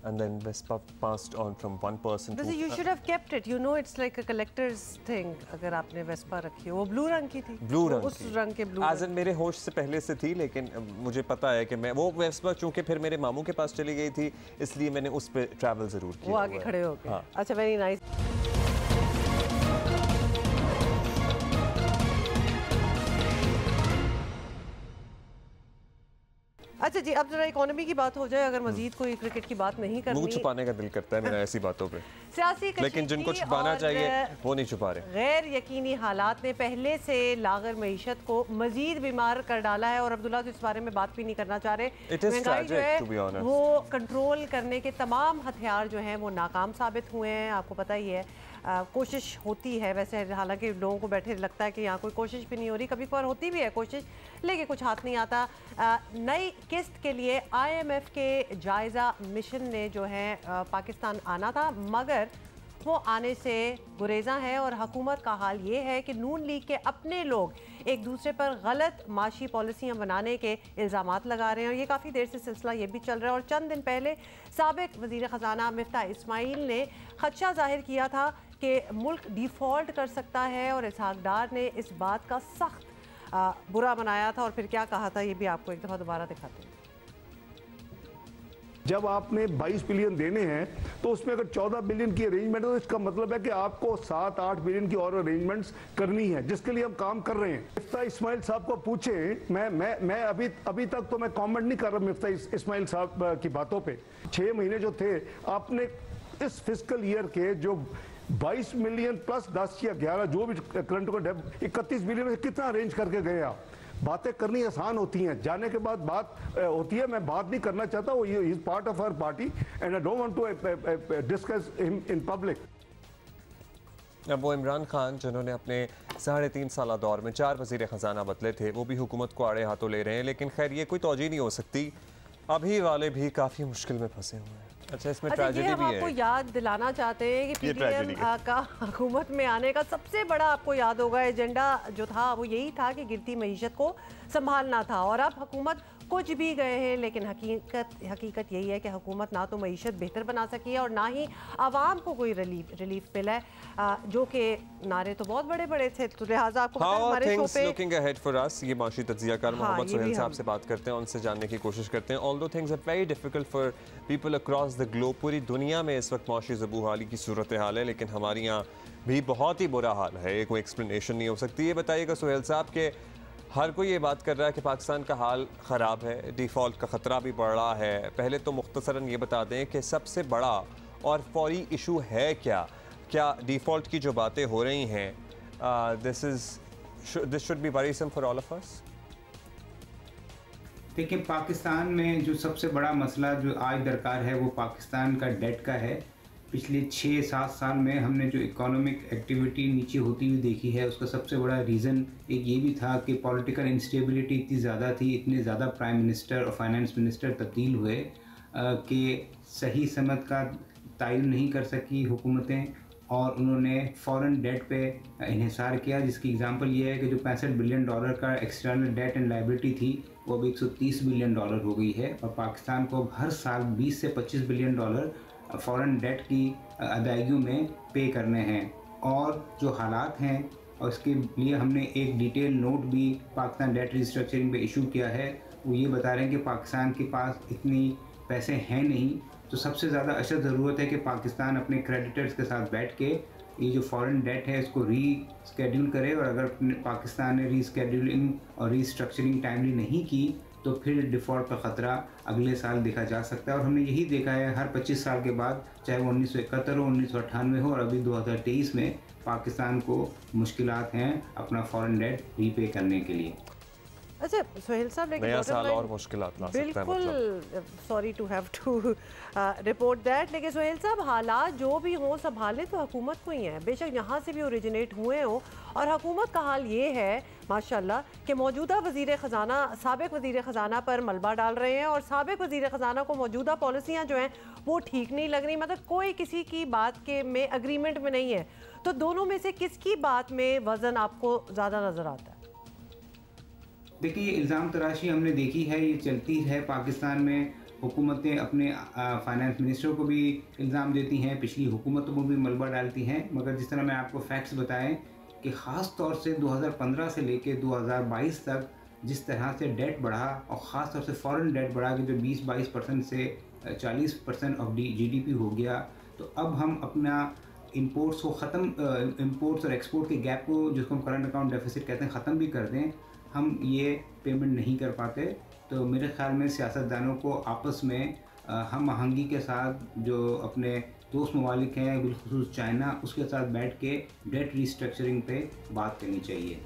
[SPEAKER 1] And then Vespa passed on from one person to
[SPEAKER 2] you should have kept it. You know it's like a collector's thing. अगर आपने Vespa रखी हो, वो blue रंग की थी।
[SPEAKER 1] Blue रंग
[SPEAKER 2] उस रंग के ब्लू।
[SPEAKER 1] As in मेरे होश से पहले से थी, लेकिन मुझे पता है कि मैं वो Vespa चूंकि फिर मेरे मामू के पास चली गई थी, इसलिए मैंने उस पे ट्रैवल जरूर किया।
[SPEAKER 2] वो आगे खड़े होके। हाँ। अच्छा, वेरी नाइस। अच्छा जी, अब जरा इकोनॉमी की बात हो जाए। अगर मजीद कोई क्रिकेट की बात नहीं करनी,
[SPEAKER 1] मुंह छुपाने का दिल करता है मेरा ऐसी बातों पे।
[SPEAKER 2] सियासी
[SPEAKER 1] लेकिन जिनको छुपाना चाहिए वो नहीं छुपा रहे।
[SPEAKER 2] गैर यकीनी हालात ने पहले से लागर मईशत को मजीद बीमार कर डाला है और अब्दुल्ला तो इस बारे में बात भी नहीं करना चाह रहे। महंगाई जो है वो कंट्रोल करने के तमाम हथियार जो हैं वो नाकाम साबित हुए हैं, आपको पता ही है। कोशिश होती है वैसे, हालांकि लोगों को बैठे लगता है कि यहाँ कोई कोशिश भी नहीं हो रही, कभी कभार होती भी है कोशिश लेकिन कुछ हाथ नहीं आता। नई किस्त के लिए IMF के जायज़ा मिशन ने जो है पाकिस्तान आना था, मगर वो आने से गुरेज़ा है और हुकूमत का हाल ये है कि नून लीग के अपने लोग एक दूसरे पर गलत माशी पॉलिसियाँ बनाने के इल्ज़ामात लगा रहे हैं और ये काफ़ी देर से सिलसिला ये भी चल रहा है। और चंद दिन पहले साबिक वज़ीर ख़जाना मिफ्ता इस्माइल ने खदशा जाहिर किया था कि मुल्क डिफ़ॉल्ट कर सकता है और इसहाक डार ने इस बात का सख्त बुरा मनाया था और फिर क्या कहा था ये भी आपको एक दफ़ा दोबारा दिखाते हैं।
[SPEAKER 8] जब आपने 22 बिलियन देने हैं तो उसमें अगर 14 बिलियन की अरेंजमेंट है तो इसका मतलब है कि आपको 7-8 बिलियन की और अरेंजमेंट्स करनी है, जिसके लिए हम काम कर रहे हैं। मिफ्ता इस्माइल साहब को पूछें, मैं अभी तक तो मैं कमेंट नहीं कर रहा मिफ्ता इस्माइल साहब की बातों पे। 6 महीने जो थे आपने इस फिस्कल ईयर के जो 22 मिलियन प्लस 10 या 11 जो भी करंट को 31 बिलियन में कितना अरेंज करके गए आप? बातें करनी आसान होती हैं, जाने के बाद बात होती है। मैं बात नहीं करना चाहता, वो is part of our party and I don't want to discuss him in public.
[SPEAKER 1] अब वो इमरान खान जिन्होंने अपने 3.5 साल दौर में 4 वज़ीर ख़जाना बदले थे, वो भी हुकूमत को आड़े हाथों ले रहे हैं, लेकिन खैर ये कोई तौजीह नहीं हो सकती। अभी वाले भी काफ़ी मुश्किल में फंसे हुए हैं। अच्छा, इसमें ट्रेजेडी भी है।
[SPEAKER 2] आपको याद दिलाना चाहते हैं कि PDM का हुकूमत में आने का सबसे बड़ा, आपको याद होगा, एजेंडा जो था वो यही था कि गिरती मईशत को संभालना था। और अब हुकूमत कुछ भी गए हैं, लेकिन हकीकत यही है कि हुकूमत ना तो मईशत बेहतर बना सकी है और ना ही आवाम को कोई रिलीफ मिला है, जो कि नारे तो बहुत बड़े बड़े थे। तो लिहाजा आपको पता है हमारे शो पे
[SPEAKER 1] लुकिंग अहेड फॉर अस, ये माशी तज्जियाकार मोहम्मद सुहेल साहब से बात करते हैं, उनसे जानने की कोशिश करते हैं। Although things are very difficult for people across the globe, पूरी दुनिया में इस वक्त माशी ज़बूहाली की सूरत हाल है, लेकिन हमारे यहाँ भी बहुत ही बुरा हाल है, कोई एक्सप्लेनेशन नहीं हो सकती। ये बताइएगा सुहेल साहब के हर कोई ये बात कर रहा है कि पाकिस्तान का हाल ख़राब है, डिफ़ॉल्ट का ख़तरा भी बढ़ रहा है। पहले तो मुख्तसरन ये बता दें कि सबसे बड़ा और फौरी इशू है क्या डिफ़ॉल्ट की जो बातें हो रही हैं, this should be worrisome for all of us.
[SPEAKER 9] देखिए, पाकिस्तान में जो सबसे बड़ा मसला जो आज दरकार है वो पाकिस्तान का डेट का है। पिछले 6-7 साल में हमने जो इकोनॉमिक एक्टिविटी नीचे होती हुई देखी है, उसका सबसे बड़ा रीज़न एक ये भी था कि पॉलिटिकल इंस्टेबिलिटी इतनी ज़्यादा थी, इतने ज़्यादा प्राइम मिनिस्टर और फाइनेंस मिनिस्टर तब्दील हुए कि सही समत का तयन नहीं कर सकी हुकूमतें, और उन्होंने फॉरेन डेट पे इन्हिसार किया, जिसकी एग्जांपल ये है कि जो $65 बिलियन का एक्सटर्नल डेट एंड लायबिलिटी थी वो अब $130 बिलियन हो गई है, और पाकिस्तान को हर साल 20 से 25 बिलियन डॉलर फॉरेन डेट की अदायगियों में पे करने हैं। और जो हालात हैं, और इसके लिए हमने एक डिटेल नोट भी पाकिस्तान डेट रिस्ट्रक्चरिंग पे इशू किया है, वो ये बता रहे हैं कि पाकिस्तान के पास इतनी पैसे हैं नहीं, तो सबसे ज़्यादा अशद ज़रूरत है कि पाकिस्तान अपने क्रेडिटर्स के साथ बैठ के ये जो फॉरेन डेट है इसको रीस्केड्यूल करे, और अगर पाकिस्तान ने रीस्केड्यूलिंग और रीस्ट्रक्चरिंग टाइमली नहीं की तो फिर डिफ़ॉल्ट का ख़तरा अगले साल देखा जा सकता है। और हमने यही देखा है हर 25 साल के बाद, चाहे वो 1971 हो, 1998 हो, और अभी 2023 में पाकिस्तान को मुश्किलात हैं अपना फॉरेन डेट रीपे करने के लिए।
[SPEAKER 2] अच्छा सोहेल साहब, लेकिन
[SPEAKER 1] नया साल और मुश्किलात ला सकता है,
[SPEAKER 2] बिल्कुल sorry to have to report that, लेकिन सोहेल साहब हालात जो भी हों संभाले तो हुकूमत को ही है, बेशक यहाँ से भी ओरिजिनेट हुए हों। और हुकूमत का हाल ये है माशाल्लाह कि मौजूदा वज़ीर ख़जाना साबिक़ वज़ीर ख़जाना पर मलबा डाल रहे हैं, और साबिक़ वज़ीर ख़जाना को मौजूदा पॉलिसियाँ जो हैं वो ठीक नहीं लग रही, मतलब कोई किसी की बात के में अग्रीमेंट में नहीं है। तो दोनों में से किसकी बात में वज़न आपको ज़्यादा नज़र आता है?
[SPEAKER 9] देखिए, ये इल्ज़ाम तराशी हमने देखी है, ये चलती है पाकिस्तान में। हुकूमतें अपने फाइनेंस मिनिस्टर को भी इल्ज़ाम देती हैं, पिछली हुकूमतों को भी मलबा डालती हैं, मगर जिस तरह मैं आपको फैक्ट्स बताएं कि ख़ास तौर से 2015 से लेके 2022 तक जिस तरह से डेट बढ़ा, और ख़ास तौर से फॉरेन डेट बढ़ा कि जो 20-22% से 40% ऑफ GDP हो गया, तो अब हम अपना इंपोर्ट्स को इंपोर्ट्स और एक्सपोर्ट के गैप को, जिसको हम करंट अकाउंट डेफिसिट कहते हैं, ख़त्म भी कर दें, हम ये पेमेंट नहीं कर पाते। तो मेरे ख्याल में सियासतदानों को आपस में हम आहंगी के साथ जो अपने दोस्त ममालिक हैं, बिलखुसूस चाइना, उसके साथ बैठ के डेट रिस्ट्रक्चरिंग पे बात करनी चाहिए।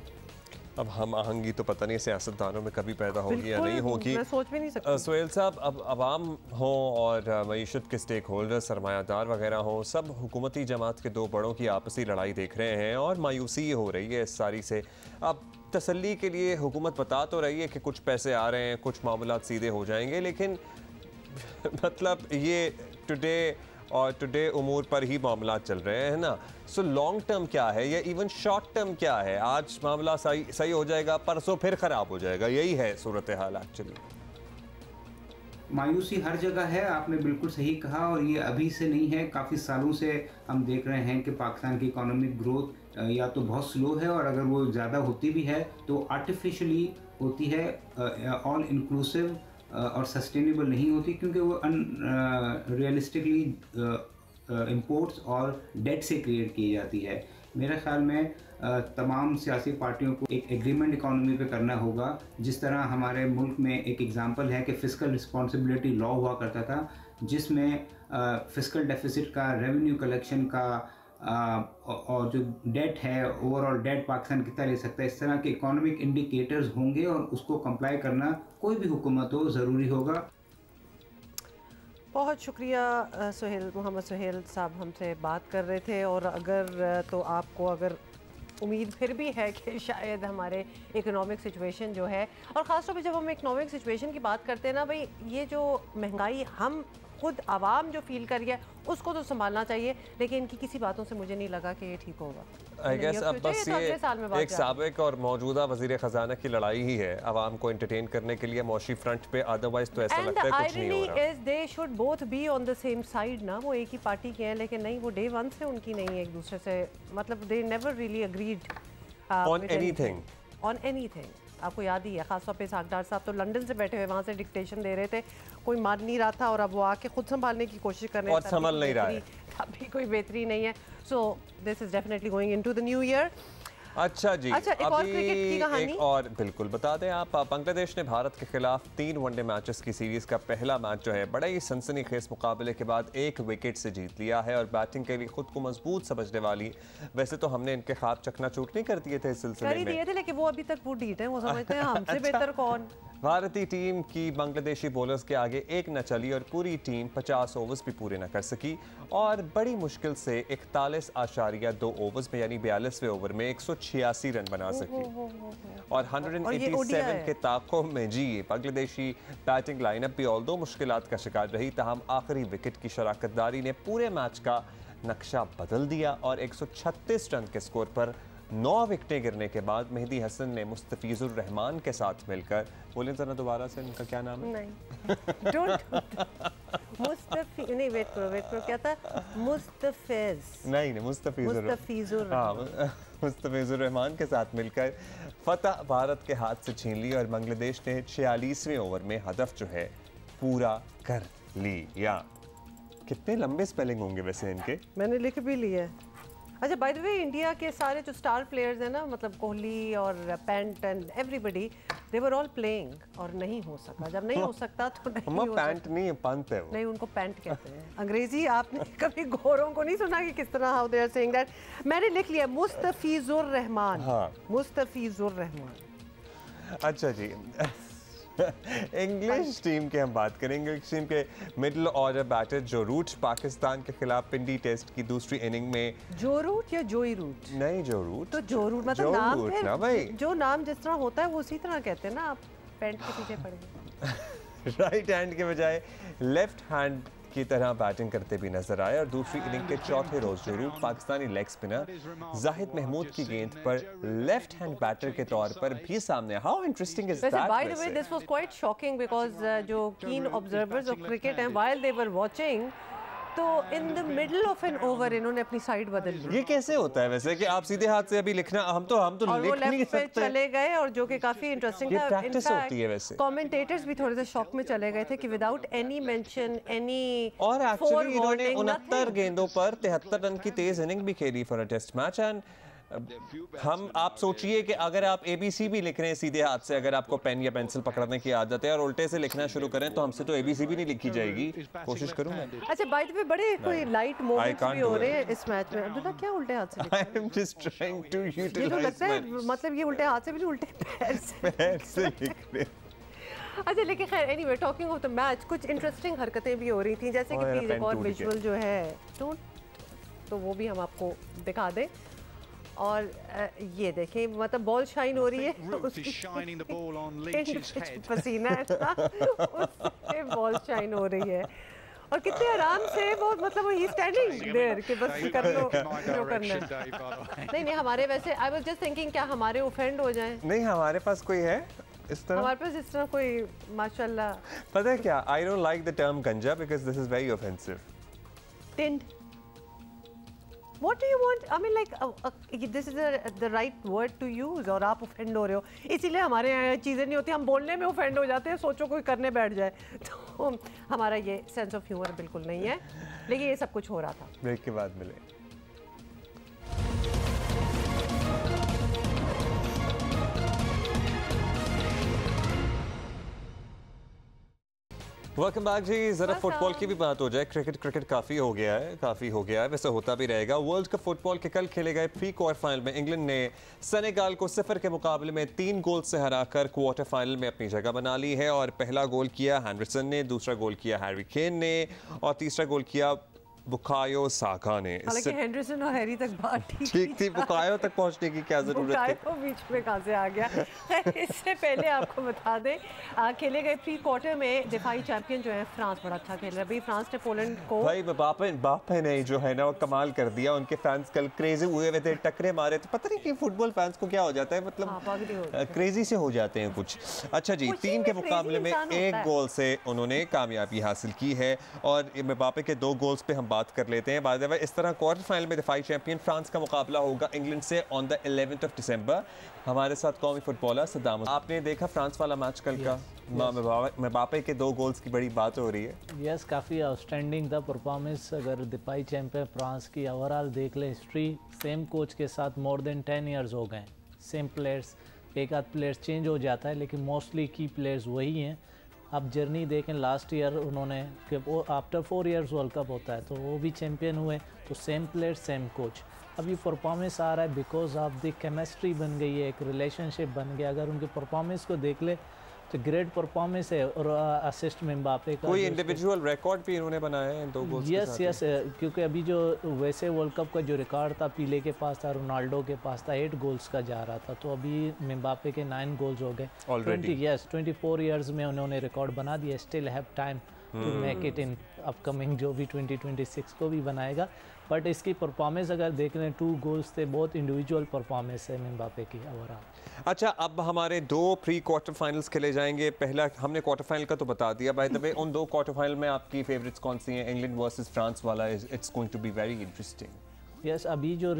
[SPEAKER 1] अब हम आहंगी तो पता नहीं सियासतदानों में कभी पैदा होगी या नहीं होगी,
[SPEAKER 2] मैं सोच भी नहीं सकती।
[SPEAKER 1] सोहेल साहब, अब अवाम हों और मईशत के स्टेक होल्डर, सरमायादार वगैरह हों, सब हुकूमती जमात के दो बड़ों की आपसी लड़ाई देख रहे हैं और मायूसी हो रही है इस सारी से। अब तसल्ली के लिए हुकूमत बता तो रही है कि कुछ पैसे आ रहे हैं, कुछ मामलात सीधे हो जाएंगे, लेकिन मतलब ये टुडे उमूर पर ही मामला चल रहे हैं ना। सो लॉन्ग टर्म क्या है या इवन शॉर्ट टर्म क्या है? आज मामला सही हो जाएगा, परसों फिर ख़राब हो जाएगा, यही है सूरत हाल एक्चुअली।
[SPEAKER 9] मायूसी हर जगह है, आपने बिल्कुल सही कहा, और ये अभी से नहीं है, काफ़ी सालों से हम देख रहे हैं कि पाकिस्तान की इकोनॉमिक ग्रोथ या तो बहुत स्लो है, और अगर वो ज़्यादा होती भी है तो आर्टिफिशियली होती है, ऑल इंक्लूसिव और सस्टेनेबल नहीं होती, क्योंकि वो रियलिस्टिकली इंपोर्ट्स और डेट से क्रिएट की जाती है। मेरे ख्याल में तमाम सियासी पार्टियों को एक एग्रीमेंट इकोनॉमी पे करना होगा, जिस तरह हमारे मुल्क में एक एग्जांपल है कि फिस्कल रिस्पॉन्सिबिलिटी लॉ हुआ करता था, जिसमें फिस्कल डेफिसिट का, रेवेन्यू कलेक्शन का और जो डेट है, ओवरऑल डेट पाकिस्तान कितना ले सकता है, इस तरह के इकोनॉमिक इंडिकेटर्स होंगे, और उसको कंप्लाई करना कोई भी हुकूमत हो ज़रूरी होगा।
[SPEAKER 2] बहुत शुक्रिया मोहम्मद सुहेल साहब हमसे बात कर रहे थे। और अगर तो आपको अगर उम्मीद फिर भी है कि शायद हमारे इकोनॉमिक सिचुएशन जो है, और ख़ासतौर पे जब हम इकोनॉमिक सिचुएशन की बात करते हैं ना भाई, ये जो महंगाई हम खुद आवाम जो फील कर रही है उसको तो संभालना चाहिए, लेकिन इनकी किसी बातों से मुझे नहीं लगा कि ये ठीक होगा।
[SPEAKER 1] आई गेस अब बस ये एक साबिक और मौजूदा वज़ीर ख़जाना की लड़ाई ही है आवाम को एंटरटेन करने के लिए मौशी फ्रंट पे, अदरवाइज तो ऐसा लगता है कुछ नहीं हो रहा।
[SPEAKER 2] They should both be on the same side ना, वो एक ही पार्टी के हैं, लेकिन नहीं, वो डे वन से उनकी नहीं है एक दूसरे से, मतलब they never really agreed
[SPEAKER 1] on anything.
[SPEAKER 2] आपको याद ही है, खासतौर पे सागदार साहब तो लंदन से बैठे हुए वहाँ से डिक्टेशन दे रहे थे, कोई मान नहीं रहा था, और अब वो आके खुद संभालने की कोशिश कर रहे हैं,
[SPEAKER 1] और संभल नहीं रहा है,
[SPEAKER 2] अभी कोई बेहतरी नहीं है। So this is definitely going into the new year.
[SPEAKER 1] अच्छा जी,
[SPEAKER 2] एक और क्रिकेट की कहानी,
[SPEAKER 1] एक और बिल्कुल बता दें आप, बांग्लादेश ने भारत के खिलाफ 3 वनडे मैचेस की सीरीज का पहला मैच जो है बड़े ही सनसनीखेज मुकाबले के बाद 1 विकेट से जीत लिया है, और बैटिंग के लिए खुद को मजबूत समझने वाली, वैसे तो हमने इनके ख्वाब चकनाचूर नहीं कर दिए थे इस सिलसिले में,
[SPEAKER 2] दिए थे, लेकिन वो अभी तक वो डीट है, वो समझते हैं हमसे बेहतर कौन।
[SPEAKER 1] भारतीय टीम की बांग्लादेशी बॉलर्स के आगे एक न चली और पूरी टीम 50 ओवर्स भी पूरे न कर सकी और बड़ी मुश्किल से 41.2 ओवर्स में यानी 42वें ओवर में 186 रन बना सकी और 187 के ताक़ुब में जी बांग्लादेशी बैटिंग लाइनअप भी ऑल्दो मुश्किलात का शिकार रही, ताहम आखिरी विकेट की शराकतदारी ने पूरे मैच का नक्शा बदल दिया और 136 रन के स्कोर पर 9 विकेटें गिरने के बाद मेहदी हसन ने मुस्तफीजुर रहमान के साथ मिलकर, बोलें जरा दोबारा से उनका क्या नाम है?
[SPEAKER 2] नहीं वेट करो क्या था?
[SPEAKER 1] मुस्तफीजुर रहमान के साथ मिलकर फतह भारत के हाथ से छीन ली और बांग्लादेश ने 46वें ओवर में हदफ जो है पूरा कर लिया। कितने लंबे स्पेलिंग होंगे वैसे इनके?
[SPEAKER 2] मैंने लिख भी लिया है। अच्छा बाय द वे इंडिया के सारे जो स्टार प्लेयर्स हैं ना, मतलब कोहली और pant and everybody, they were all playing और नहीं हो सका। जब नहीं हो सकता तो नहीं हो
[SPEAKER 1] पैंट नहीं है, पंत है वो।
[SPEAKER 2] नहीं, उनको पैंट कहते हैं। अंग्रेजी आपने कभी गोरों को नहीं सुना कि किस तरह how they are saying that? मैंने लिख लिया मुस्तफीजुर रहमान। हाँ। मुस्तफीजुर रहमान।
[SPEAKER 1] अच्छा जी इंग्लिश टीम के हम बात करेंगे। इंग्लिश टीम के मिडिल ऑर्डर बैटर जो रूट पाकिस्तान के खिलाफ पिंडी टेस्ट की दूसरी इनिंग में
[SPEAKER 2] जो रूट या जोई रूट?
[SPEAKER 1] नहीं जो रूट।
[SPEAKER 2] तो जो रूट मतलब नाम
[SPEAKER 1] है ना भाई,
[SPEAKER 2] जो नाम जिस तरह होता है वो उसी तरह कहते हैं ना। आप पैंट के पीछे पड़ गए।
[SPEAKER 1] राइट हैंड के बजाय लेफ्ट हैंड की तरह बैटिंग करते भी नजर आए और दूसरी इनिंग के चौथे रोज जरूर पाकिस्तानी लेग स्पिनर जाहिद महमूद की गेंद पर लेफ्ट हैंड बैटर के तौर पर भी सामने। How interesting is that?
[SPEAKER 2] By the way this was quite shocking because जो कीन ऑब्जर्वर्स ऑफ क्रिकेट हैं, व्हाइल दे वर वाचिंग, तो in the middle of an over इन्होंने अपनी साइड बदल ली।
[SPEAKER 1] ये कैसे होता है वैसे कि आप सीधे हाथ से अभी लिखना, हम तो लिख नहीं सकते।
[SPEAKER 2] चले गए और जो कि काफी इंटरेस्टिंग था।
[SPEAKER 1] प्रैक्टिस होती है वैसे।
[SPEAKER 2] कमेंटेटर्स भी थोड़े से शॉक में चले गए थे कि विदाउट एनी मेंशन एनी,
[SPEAKER 1] और एक्चुअली इन्होंने 69 गेंदों पर 73 रन की तेज इनिंग भी खेली for a test match. And आप सोचिए कि अगर आप ABC भी लिख रहे हैं सीधे हाथ से, अगर आपको पेन या पेंसिल पकड़ने की आदत है और उल्टे से लिखना शुरू करें तो हमसे तो ABC भी नहीं लिखी जाएगी। कोशिश करूंगा।
[SPEAKER 2] अच्छा बाय द वे बड़े कोई लाइट मोमेंट्स भी हो रहे हैं इस मैच में। अब्दुल्ला क्या उल्टे हाथ से?
[SPEAKER 1] I am just trying to utilize.
[SPEAKER 2] ये तो लगता है मतलब ये उल्टे हाथ से भी नहीं, उल्टे पैर से
[SPEAKER 1] लिख रहे।
[SPEAKER 2] अच्छा लेकिन खैर anyway talking of the match, कुछ इंटरेस्टिंग हरकतें भी हो रही थी, जैसे कि प्लीज एक और विजुअल जो है तो वो भी हम आपको दिखा दें। और ये देखें, मतलब बॉल शाइन हो रही है, पसीना है उससे बॉल शाइन हो रही है और कितने आराम से वो, मतलब ही स्टैंडिंग देयर कि बस कर लो जो करना है। नहीं हमारे वैसे आई वाज जस्ट थिंकिंग क्या हमारे ऑफेंड हो जाए।
[SPEAKER 1] नहीं हमारे पास कोई है इस तरह,
[SPEAKER 2] हमारे पास इस तरह कोई माशाल्लाह।
[SPEAKER 1] पता है क्या, I don't like the term गंजा because this is very offensive.
[SPEAKER 2] टिंड, What do you want? I mean like this is the right word to use और आप ऑफेंड हो रहे हो, इसीलिए हमारे यहाँ चीज़ें नहीं होती, हम बोलने में ऑफेंड हो जाते हैं। सोचो कोई करने बैठ जाए तो हमारा ये सेंस ऑफ ह्यूमर बिल्कुल नहीं है, लेकिन ये सब कुछ हो रहा था।
[SPEAKER 1] ब्रेक के बाद मिले। वेलकम बैक जी। जरा फुटबॉल की भी बात हो जाए। क्रिकेट काफ़ी हो गया है, वैसे होता भी रहेगा। वर्ल्ड कप फुटबॉल के कल खेले गए प्री क्वार्टर फाइनल में इंग्लैंड ने सेनेगाल को 0 के मुकाबले में 3 गोल से हराकर क्वार्टर फाइनल में अपनी जगह बना ली है और पहला गोल किया हैंडरसन ने, दूसरा गोल किया हैरी केन ने और तीसरा गोल किया बुकायो साका ने।
[SPEAKER 2] हालांकि हेंडरसन और हैरी तक बात
[SPEAKER 1] ठीक थी, बुकायो तक पहुंचने की क्या जरूरत थी?
[SPEAKER 2] बुकायो बीच में कहां से आ गया? इससे पहले आपको बता दें खेले गए प्री क्वार्टर में दिफाई चैंपियन जो है फ्रांस बड़ा अच्छा खेल रहा है। अभी फ्रांस ने पोलैंड को, भाई
[SPEAKER 1] बापे ने जो है ना वो कमाल कर दिया। उनके फैंस कल क्रेजी हुए हुए थे, टकरे मारे थे। पता नहीं कि फुटबॉल फैंस को क्या हो जाता है, मतलब क्रेजी से हो जाते हैं कुछ। अच्छा जी, 3 के मुकाबले में 1 गोल से उन्होंने कामयाबी हासिल की है और बापे के 2 गोल्स पे हम बात कर लेते हैं। बाद में इस तरह क्वार्टर फाइनल में दिफाई चैंपियन फ्रांस का मुकाबला होगा इंग्लैंड से on the 11th of December। हमारे साथ कौमी फुटबॉलर सद्दाम, आपने देखा फ्रांस वाला मैच कल का? बापे के 2 गोल्स की बड़ी बात हो रही है।
[SPEAKER 10] यस, काफ़ी आउटस्टैंडिंग था परफॉर्मेंस। अगर दिफाई चैंपियन फ्रांस की ओवरऑल देख ले हिस्ट्री, सेम कोच के साथ मोर देन 10 ईयर्स हो गए, सेम प्लेयर्स, एक आध प्लेयर्स चेंज हो जाता है लेकिन मोस्टली की प्लेयर्स वही हैं। आप जर्नी देखें, लास्ट ईयर उन्होंने कि वो आफ्टर 4 ईयर्स वर्ल्ड कप होता है तो वो भी चैम्पियन हुए, तो सेम प्लेयर सेम कोच। अब ये परफॉर्मेंस आ रहा है बिकॉज ऑफ द केमिस्ट्री बन गई है, एक रिलेशनशिप बन गया। अगर उनके परफॉर्मेंस को देख ले ग्रेट परफॉर्मेंस है। और असिस्ट एम्बापे का,
[SPEAKER 1] कोई इंडिविजुअल रिकॉर्ड भी इन्होंने बनाया है इन 2 गोल्स के साथ?
[SPEAKER 10] यस, क्योंकि अभी जो वैसे वर्ल्ड कप का जो रिकॉर्ड था पीले के पास था, रोनाल्डो के पास था, 8 गोल्स का जा रहा था, तो अभी एम्बापे के 9 गोल्स हो गए ऑलरेडी। 24 ईयर्स में उन्होंने रिकॉर्ड बना दिया। Still have time to make it in upcoming, जो भी 2026 को भी बनाएगा। बट इसकी परफॉर्मेंस अगर देख रहे हैं, 2 गोल्स थे, बहुत इंडिविजुअल परफॉर्मेंस है एम्बापे की ओवरऑल।
[SPEAKER 1] अच्छा, अब हमारे 2 प्री क्वार्टर फाइनल्स खेले जाएंगे। पहला हमने क्वार्टर फाइनल का तो बता दिया। बाय द वे, उन 2 क्वार्टर फाइनल में आपकी फेवरेट्स कौन सी हैं? इंग्लैंड वर्सेस फ्रांस वाला it's going to be very interesting.
[SPEAKER 10] Yes, अभी जो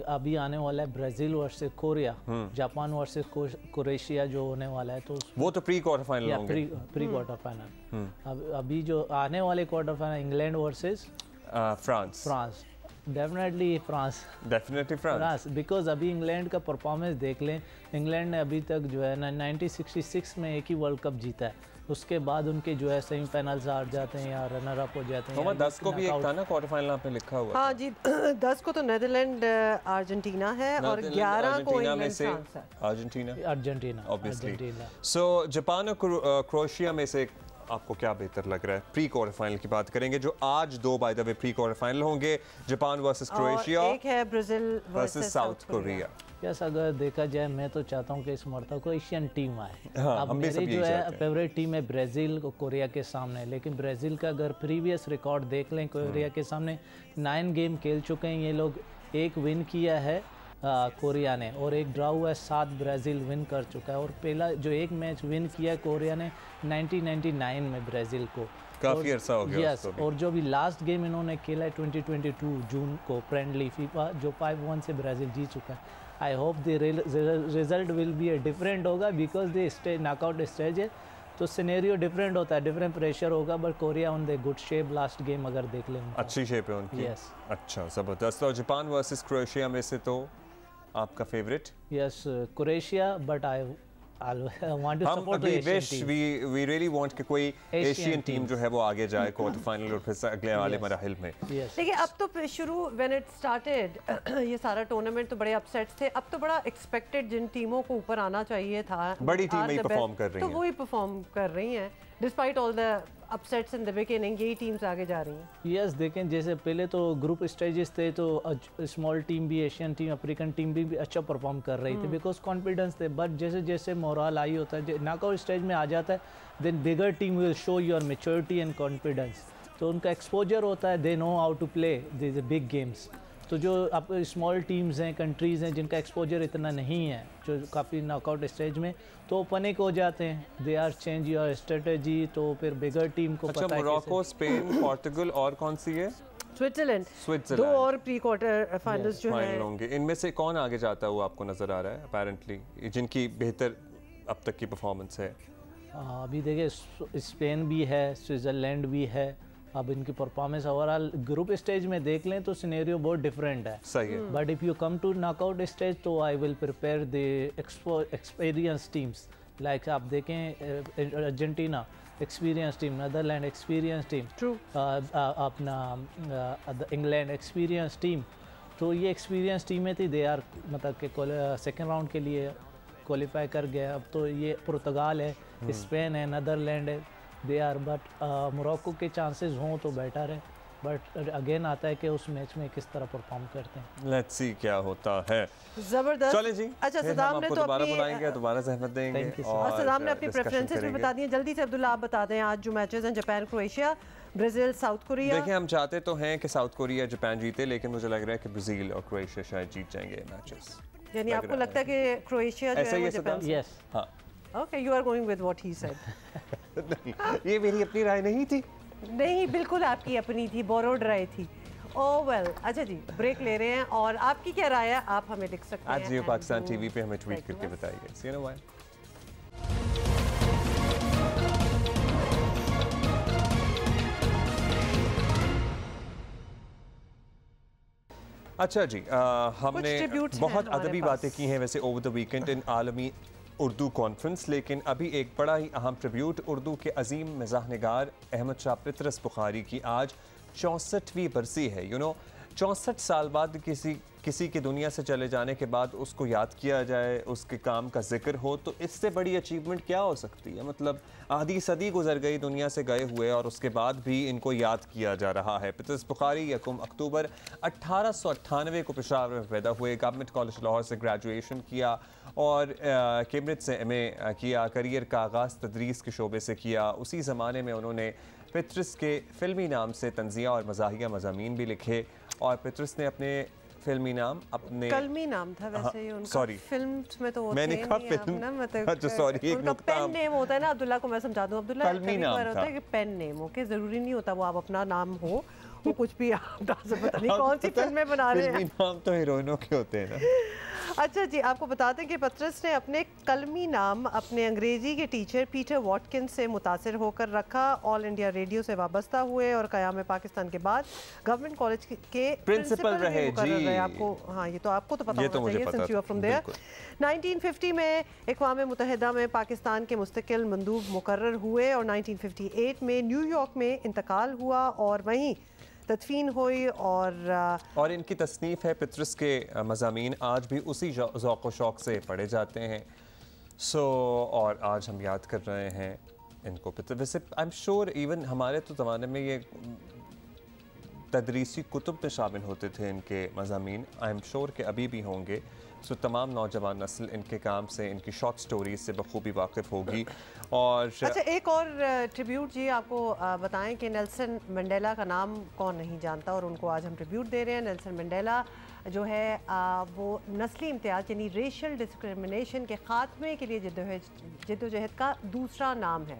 [SPEAKER 10] अभी आने वाला है Brazil versus Korea, Japan versus Croatia जो होने वाला है, तो वो
[SPEAKER 1] तो प्री क्वार्टर फाइनल होंगे।
[SPEAKER 10] Pre quarter final. अभी जो आने वाले quarter final England versus France. Definitely France, because अभी इंग्लैंड का परफॉर्मेंस देख लें। इंग्लैंड ने अभी तक जो है 1966 में एक ही वर्ल्ड कप जीता है, उसके बाद उनके जो है सेमीफाइनल्स हार जाते हैं या रनर अप हो जाते हैं।
[SPEAKER 1] 10 को भी एक था ना क्वार्टर फाइनल पे लिखा हुआ।
[SPEAKER 2] हाँ जी, 10 को तो नीदरलैंड अर्जेंटीना है और 11 को इंग्लैंड फ्रांस है।
[SPEAKER 1] Argentina obviously. सो जापान और क्रोएशिया में से आपको क्या बेहतर लग रहा है? प्री क्वार्टर फाइनल की बात करेंगे, जो आज 2 bye the way pre quarter final होंगे, जापान वर्सेस क्रोएशिया,
[SPEAKER 2] एक है Brazil versus south Korea.
[SPEAKER 10] Yes, अगर देखा जाए मैं तो चाहता हूँ कि इस मरतबा को एशियन टीम आए।
[SPEAKER 1] हाँ,
[SPEAKER 10] अब मेरी जो है फेवरेट टीम है ब्राज़ील कोरिया के सामने, लेकिन ब्राज़ील का अगर प्रीवियस रिकॉर्ड देख लें, कोरिया के सामने 9 गेम खेल चुके हैं ये लोग, 1 विन किया है कोरिया ने और 1 ड्रा हुआ है, 7 ब्राज़ील विन कर चुका है। और पहला जो 1 मैच विन किया है कोरिया ने 1999 में ब्राज़ील को,
[SPEAKER 1] काफ़ी अर्सा हो गया।
[SPEAKER 10] यस, और जो भी लास्ट गेम इन्होंने खेला है 2022 जून को फ्रेंडली फीफा, जो 5-1 से ब्राज़ील जीत चुका है। I hope the result will be different होगा, because they stage knockout stage है, तो सिनेरियो डिफरेंट होता है, डिफरेंट प्रेशर होगा। But Korea on the good shape, last game अगर देख लें
[SPEAKER 1] अच्छी शेप है उनकी।
[SPEAKER 10] यस,
[SPEAKER 1] अच्छा, ज़बरदस्त। और जापान वर्सेस क्रोएशिया में से तो आपका favourite?
[SPEAKER 10] Yes, Croatia, but I want to support the Asian team.
[SPEAKER 1] We really want कि कोई एशियन टीम जो है वो आगे जाए क्वार्टर फाइनल और फिर अगले वाले मराहिल में।
[SPEAKER 2] देखिए, अब तो शुरू व्हेन इट स्टार्टेड ये सारा टूर्नामेंट तो बड़े अपसेट्स थे, अब तो बड़ा एक्सपेक्टेड जिन टीमों को ऊपर आना चाहिए था,
[SPEAKER 1] बड़ी टीमें ही परफॉर्म कर रही हैं,
[SPEAKER 2] तो वही परफॉर्म कर रही हैं despite all the upsets in the beginning. यही टीम्स आगे जा रही हैं।
[SPEAKER 10] यस, देखें जैसे पहले तो ग्रुप स्टेजेस थे, तो स्मॉल टीम भी, एशियन टीम, अफ्रीकन टीम भी अच्छा परफॉर्म कर रही थी, बिकॉज कॉन्फिडेंस थे। बट जैसे जैसे मोरल आई होता है, नॉकआउट स्टेज में आ जाता है, then bigger team will show your maturity and confidence, तो उनका एक्सपोजर होता है, they know how to play this big games. तो जो अब स्मॉल टीम्स हैं, कंट्रीज़ हैं जिनका एक्सपोजर इतना नहीं है, जो काफ़ी नॉकआउट स्टेज में, तो पैनिक हो जाते हैं, they are change your strategy, तो फिर बिगर टीम को
[SPEAKER 1] पता है। मोरक्को, स्पेन, पोर्टुगल और कौन सी है?
[SPEAKER 2] स्विट्जरलैंड। 2 और प्री क्वार्टर फाइनल्स जो हैं
[SPEAKER 1] होंगे। इनमें से कौन आगे जाता हुआ आपको नज़र आ रहा है अपेरेंटली, जिनकी बेहतर अब तक की परफॉर्मेंस है?
[SPEAKER 10] अभी देखिए, स्पेन भी है, स्विट्ज़रलैंड भी है। अब इनकी परफॉर्मेंस ओवरऑल ग्रुप स्टेज में देख लें तो सिनेरियो बहुत डिफरेंट है,
[SPEAKER 1] सही है।
[SPEAKER 10] But if you come to knockout stage तो I will prepare the experience teams, like आप देखें Argentina experience team, Netherlands experience team, अपना इंग्लैंड एक्सपीरियंस टीम, तो ये एक्सपीरियंस टीमें थी, दे आर मतलब कि सेकेंड राउंड के लिए क्वालिफाई कर गया। अब तो ये पुर्तगाल है, स्पेन है, नीदरलैंड है, दे आर, बट मोरक्को के चांसेस हों तो बेटर है, बट अगेन आता है कि उस मैच में किस तरह परफॉर्म करते हैं।
[SPEAKER 1] लेट्स सी क्या होता है।
[SPEAKER 2] जबरदस्त।
[SPEAKER 1] चलें जी,
[SPEAKER 2] अच्छा, सदाम ने तो
[SPEAKER 1] दोबारा बुलाएंगे, दोबारा ज़हमत देंगे
[SPEAKER 2] और सदाम ने अपनी प्रेफरेंसेस भी बता दी हैं। जल्दी से अब्दुल्ला आप बता दें आज जो मैचेस हैं, Japan Croatia, Brazil south Korea.
[SPEAKER 1] देखिए, हम चाहते तो हैं कि साउथ कोरिया जापान जीते, लेकिन मुझे लग रहा है कि ब्राज़ील और क्रोएशिया शायद जीत जाएंगे मैचेस।
[SPEAKER 2] यानी आपको लगता है कि क्रोएशिया जो है वो जापान?
[SPEAKER 10] यस,
[SPEAKER 1] हाँ।
[SPEAKER 2] Okay, you are going with what he said.
[SPEAKER 1] ये मेरी अपनी राय नहीं थी।
[SPEAKER 2] नहीं, बिल्कुल आपकी अपनी थी, बोरोड राय थी। ओह वेल, अच्छा जी, ब्रेक ले रहे हैं और आपकी क्या राय है आप हमें लिख सकते हैं।
[SPEAKER 1] आज जियो पाकिस्तान टीवी पे हमें ट्वीट करके बताइए। सी यू नो व्हाई। अच्छा जी, हमने बहुत अदबी बातें की हैं वैसे ओवर द वीकेंड इन आलमी उर्दू कॉन्फ्रेंस, लेकिन अभी एक बड़ा ही अहम ट्रिब्यूट उर्दू के अजीम मिज़ाह निगार अहमद शाह पितरस बुखारी की आज 64वीं बरसी है। 64 साल बाद किसी किसी की दुनिया से चले जाने के बाद उसको याद किया जाए, उसके काम का जिक्र हो, तो इससे बड़ी अचीवमेंट क्या हो सकती है? मतलब आधी सदी गुजर गई दुनिया से गए हुए और उसके बाद भी इनको याद किया जा रहा है। पीटर्स बुखारी 1 अक्टूबर 1898 को पेशावर में पैदा हुए, गवर्नमेंट कॉलेज लाहौर से ग्रेजुएशन किया और कैम्ब्रिज से MA किया। करियर का आगाज़ तदरीस के शोबे से किया। उसी ज़माने में उन्होंने पीटर्स के फ़िल्मी नाम से तंज़िया और मज़ाहिया मज़ामीन भी लिखे और पीटर्स ने अपने फिल्मी नाम अपने
[SPEAKER 2] कलमी नाम था वैसे ही उनका।
[SPEAKER 1] सॉरी,
[SPEAKER 2] फिल्म्स में तो वो
[SPEAKER 1] मैंने कहा फिल्म, अच्छा सॉरी, एक नुक्ता
[SPEAKER 2] पेन नेम होता है ना। अब्दुल्ला को मैं समझा दूं, अब्दुल्ला
[SPEAKER 1] कलमी नाम
[SPEAKER 2] होता है कि पेन नेम हो, के जरूरी नहीं होता वो आप अपना नाम हो, वो कुछ भी आप पता नहीं कौन सी फिल्में बना रहे हैं।
[SPEAKER 1] फिल्मी नाम तो हीरोइनों के होते हैं ना।
[SPEAKER 2] अच्छा जी, आपको बताते हैं कि पीटर्स ने अपने कलमी नाम अपने अंग्रेजी के टीचर पीटर वॉटकिंस से मुतासिर होकर रखा। ऑल इंडिया रेडियो से वाबस्ता हुए और क़याम पाकिस्तान के बाद गवर्नमेंट कॉलेज के प्रिंसिपल रहे जी। आपको हाँ, ये तो आपको तो पता होना चाहिए since you are from there. 1950 में अक़वाम मुत्तहिदा में पाकिस्तान के मुस्तकिल मंदूब मुकर्रर हुए और 1958 में न्यूयॉर्क में इंतकाल हुआ और वहीं तदफीन हुई। और
[SPEAKER 1] इनकी तसनीफ़ है पीटर्स के मज़ामीन आज भी उसी ज़ौक़ व शौक़ से पढ़े जाते हैं। और आज हम याद कर रहे हैं इनको। वैसे आई एम श्योर इवन हमारे तो ज़माने में ये तदरीसी कुतुब में शामिल होते थे इनके मज़ामीन। आई एम श्योर कि अभी भी होंगे। तमाम नौजवान नस्ल इनके काम से, इनकी शॉर्ट स्टोरीज से बखूबी वाकिफ़ होगी। और
[SPEAKER 2] अच्छा, एक और ट्रिब्यूट जी आपको बताएं कि नेल्सन मंडेला का नाम कौन नहीं जानता और उनको आज हम ट्रिब्यूट दे रहे हैं। नेल्सन मंडेला जो है वो नस्ली इम्तियाज़ यानी रेशियल डिस्क्रिमिनेशन के ख़ात्मे के लिए जद्दोजहद का दूसरा नाम है,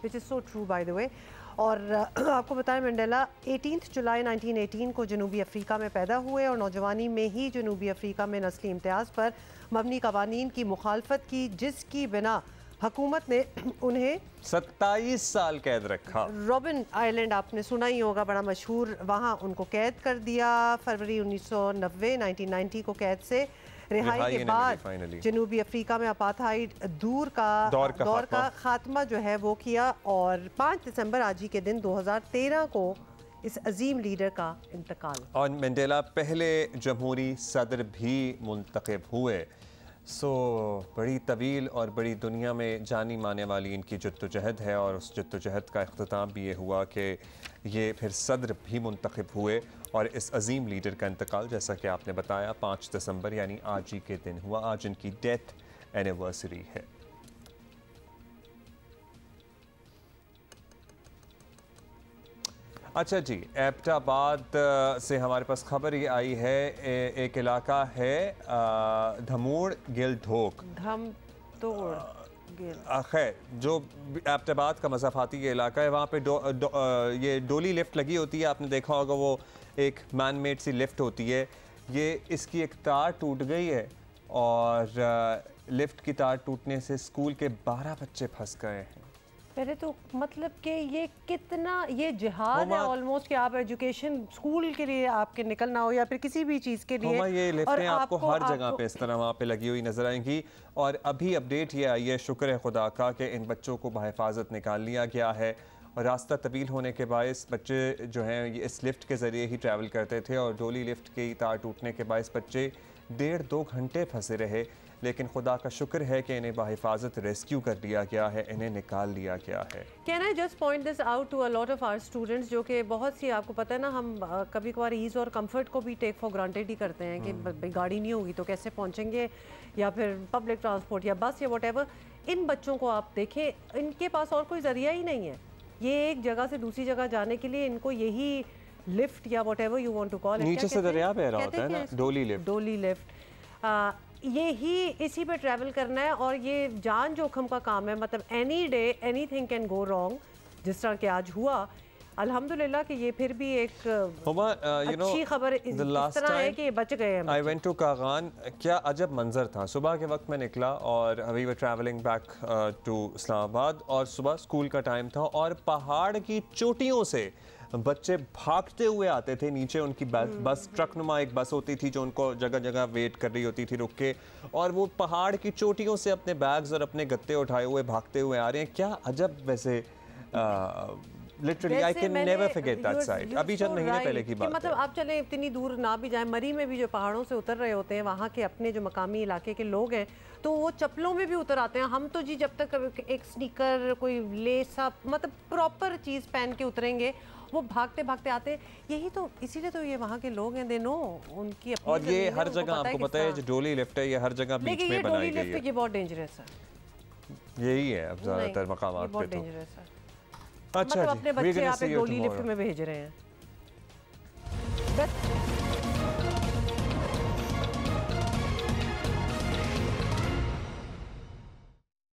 [SPEAKER 2] which is so true bye the वे। और आपको बताएं मंडेला 18 जुलाई 1918 को जनूबी अफ्रीका में पैदा हुए और नौजवानी में ही जनूबी अफ्रीका में नस्ली इम्तियाज़ पर मबनी कवानीन की मुखालफत की, जिसकी बिना हुकूमत ने उन्हें
[SPEAKER 1] 27 साल कैद रखा।
[SPEAKER 2] रॉबिन आइलैंड आपने सुना ही होगा, बड़ा मशहूर, वहाँ उनको कैद कर दिया। फरवरी 1990 को कैद से रिहाई के बाद जनूबी अफ्रीका में अपार्थाइड दौर का खात्मा जो है वो किया और 5 दिसंबर आज ही के दिन 2013 को इस अजीम लीडर का इंतकाल।
[SPEAKER 1] और मंडेला पहले जमहूरी सदर भी मुंतखब हुए। बड़ी तवील और बड़ी दुनिया में जानी माने वाली इनकी जद्दोजहद है और उस जद्दोजहद का इख्तिताम भी ये हुआ कि ये फिर सदर भी मुंतखब हुए और इस अजीम लीडर का इंतकाल जैसा कि आपने बताया 5 दिसंबर यानी आज ही के दिन हुआ। आज इनकी डेथ एनिवर्सरी है। अच्छा जी, एबटाबाद से हमारे पास खबर ये आई है, एक इलाका है धमोड़ गिलढोक, खैर जो एबटाबाद का मज़ाफ़ाती ये इलाका है, वहाँ पे ये डोली लिफ्ट लगी होती है। आपने देखा होगा वो एक मैन मेड सी लिफ्ट होती है। ये इसकी एक तार टूट गई है और लिफ्ट की तार टूटने से स्कूल के 12 बच्चे फंस गए हैं।
[SPEAKER 2] पहले तो मतलब कि ये कितना ये जिहाद है ऑलमोस्ट कि आप एजुकेशन स्कूल के लिए आपके निकलना हो या फिर किसी भी चीज़ के लिए,
[SPEAKER 1] ये लिफ्टें आपको हर जगह पे इस तरह वहाँ पे लगी हुई नजर आएंगी। और अभी अपडेट ये आई है, शुक्र है खुदा का, कि इन बच्चों को बहिफाजत निकाल लिया गया है। और रास्ता तवील होने के बायस बच्चे जो हैं इस लिफ्ट के ज़रिए ही ट्रैवल करते थे और डोली लिफ्ट की तार टूटने के बायस बच्चे 1.5-2 घंटे फंसे रहे। लेकिन खुदा का शुक्र है कि इन्हें बाहिफाजत रेस्क्यू कर लिया गया है, इन्हें निकाल लिया गया है।
[SPEAKER 2] Can I just point this out to a lot of our students, जो कि बहुत सी, आपको पता है ना, हम कभी कभार ईज़ और कंफर्ट को भी टेक फॉर ग्रांटेड ही करते हैं कि भाई गाड़ी नहीं होगी तो कैसे पहुंचेंगे, या फिर पब्लिक ट्रांसपोर्ट या बस या व्हाटएवर। इन बच्चों को आप देखें, इनके पास और कोई ज़रिया ही नहीं है। ये एक जगह से दूसरी जगह जाने के लिए इनको यही लिफ्ट या whatever you want to call,
[SPEAKER 1] नीचे से दरिया बह रहा होता है ना, डोली लिफ्ट,
[SPEAKER 2] ये ही इसी पे ट्रैवल करना है और ये जान जोखम का काम है। मतलब any day anything can go wrong, जिस तरह के आज हुआ। अल्हम्दुलिल्लाह कि ये फिर भी एक अच्छी खबर इस तरह है कि ये बच गए हैं।
[SPEAKER 1] आई वेंट टू कागान, क्या अजब मंजर था। सुबह के वक्त मैं निकला और we were travelling back to Islamabad और सुबह स्कूल का टाइम था और पहाड़ की चोटियों से बच्चे भागते हुए आते थे नीचे। उनकी बस ट्रक नुमा एक बस होती थी जो उनको जगह जगह वेट कर रही होती थी रुक के, और वो पहाड़ की चोटियों से अपने बैग्स और अपने गत्ते उठाए हुए भागते हुए आ रहे हैं। क्या अजब वैसे literally I can never forget that side. अभी चंद महीने पहले की बात
[SPEAKER 2] मतलब आप चले इतनी दूर ना भी जाए, मरी में भी जो पहाड़ों से उतर रहे होते हैं वहाँ के अपने जो मकामी इलाके के लोग हैं तो वो चप्पलों में भी उतर आते हैं। हम तो जी जब तक एक स्नीकर कोई लेस अप मतलब प्रॉपर चीज़ पहन के उतरेंगे वो भागते भागते आते हैं। यही तो इसीलिए तो ये वहाँ के लोग हैं, दे नो उनकी अपनी।
[SPEAKER 1] और ये हर जगह आपको पता है जो डोली लिफ्ट है ये हर जगह बीच में बनाई गई है।
[SPEAKER 2] ये बहुत डेंजरस है,
[SPEAKER 1] यही है अब ज्यादातर मकामात पे तो। अच्छा
[SPEAKER 2] मतलब अपने बच्चे आप एक डोली लिफ्ट में भेज रहे हैं।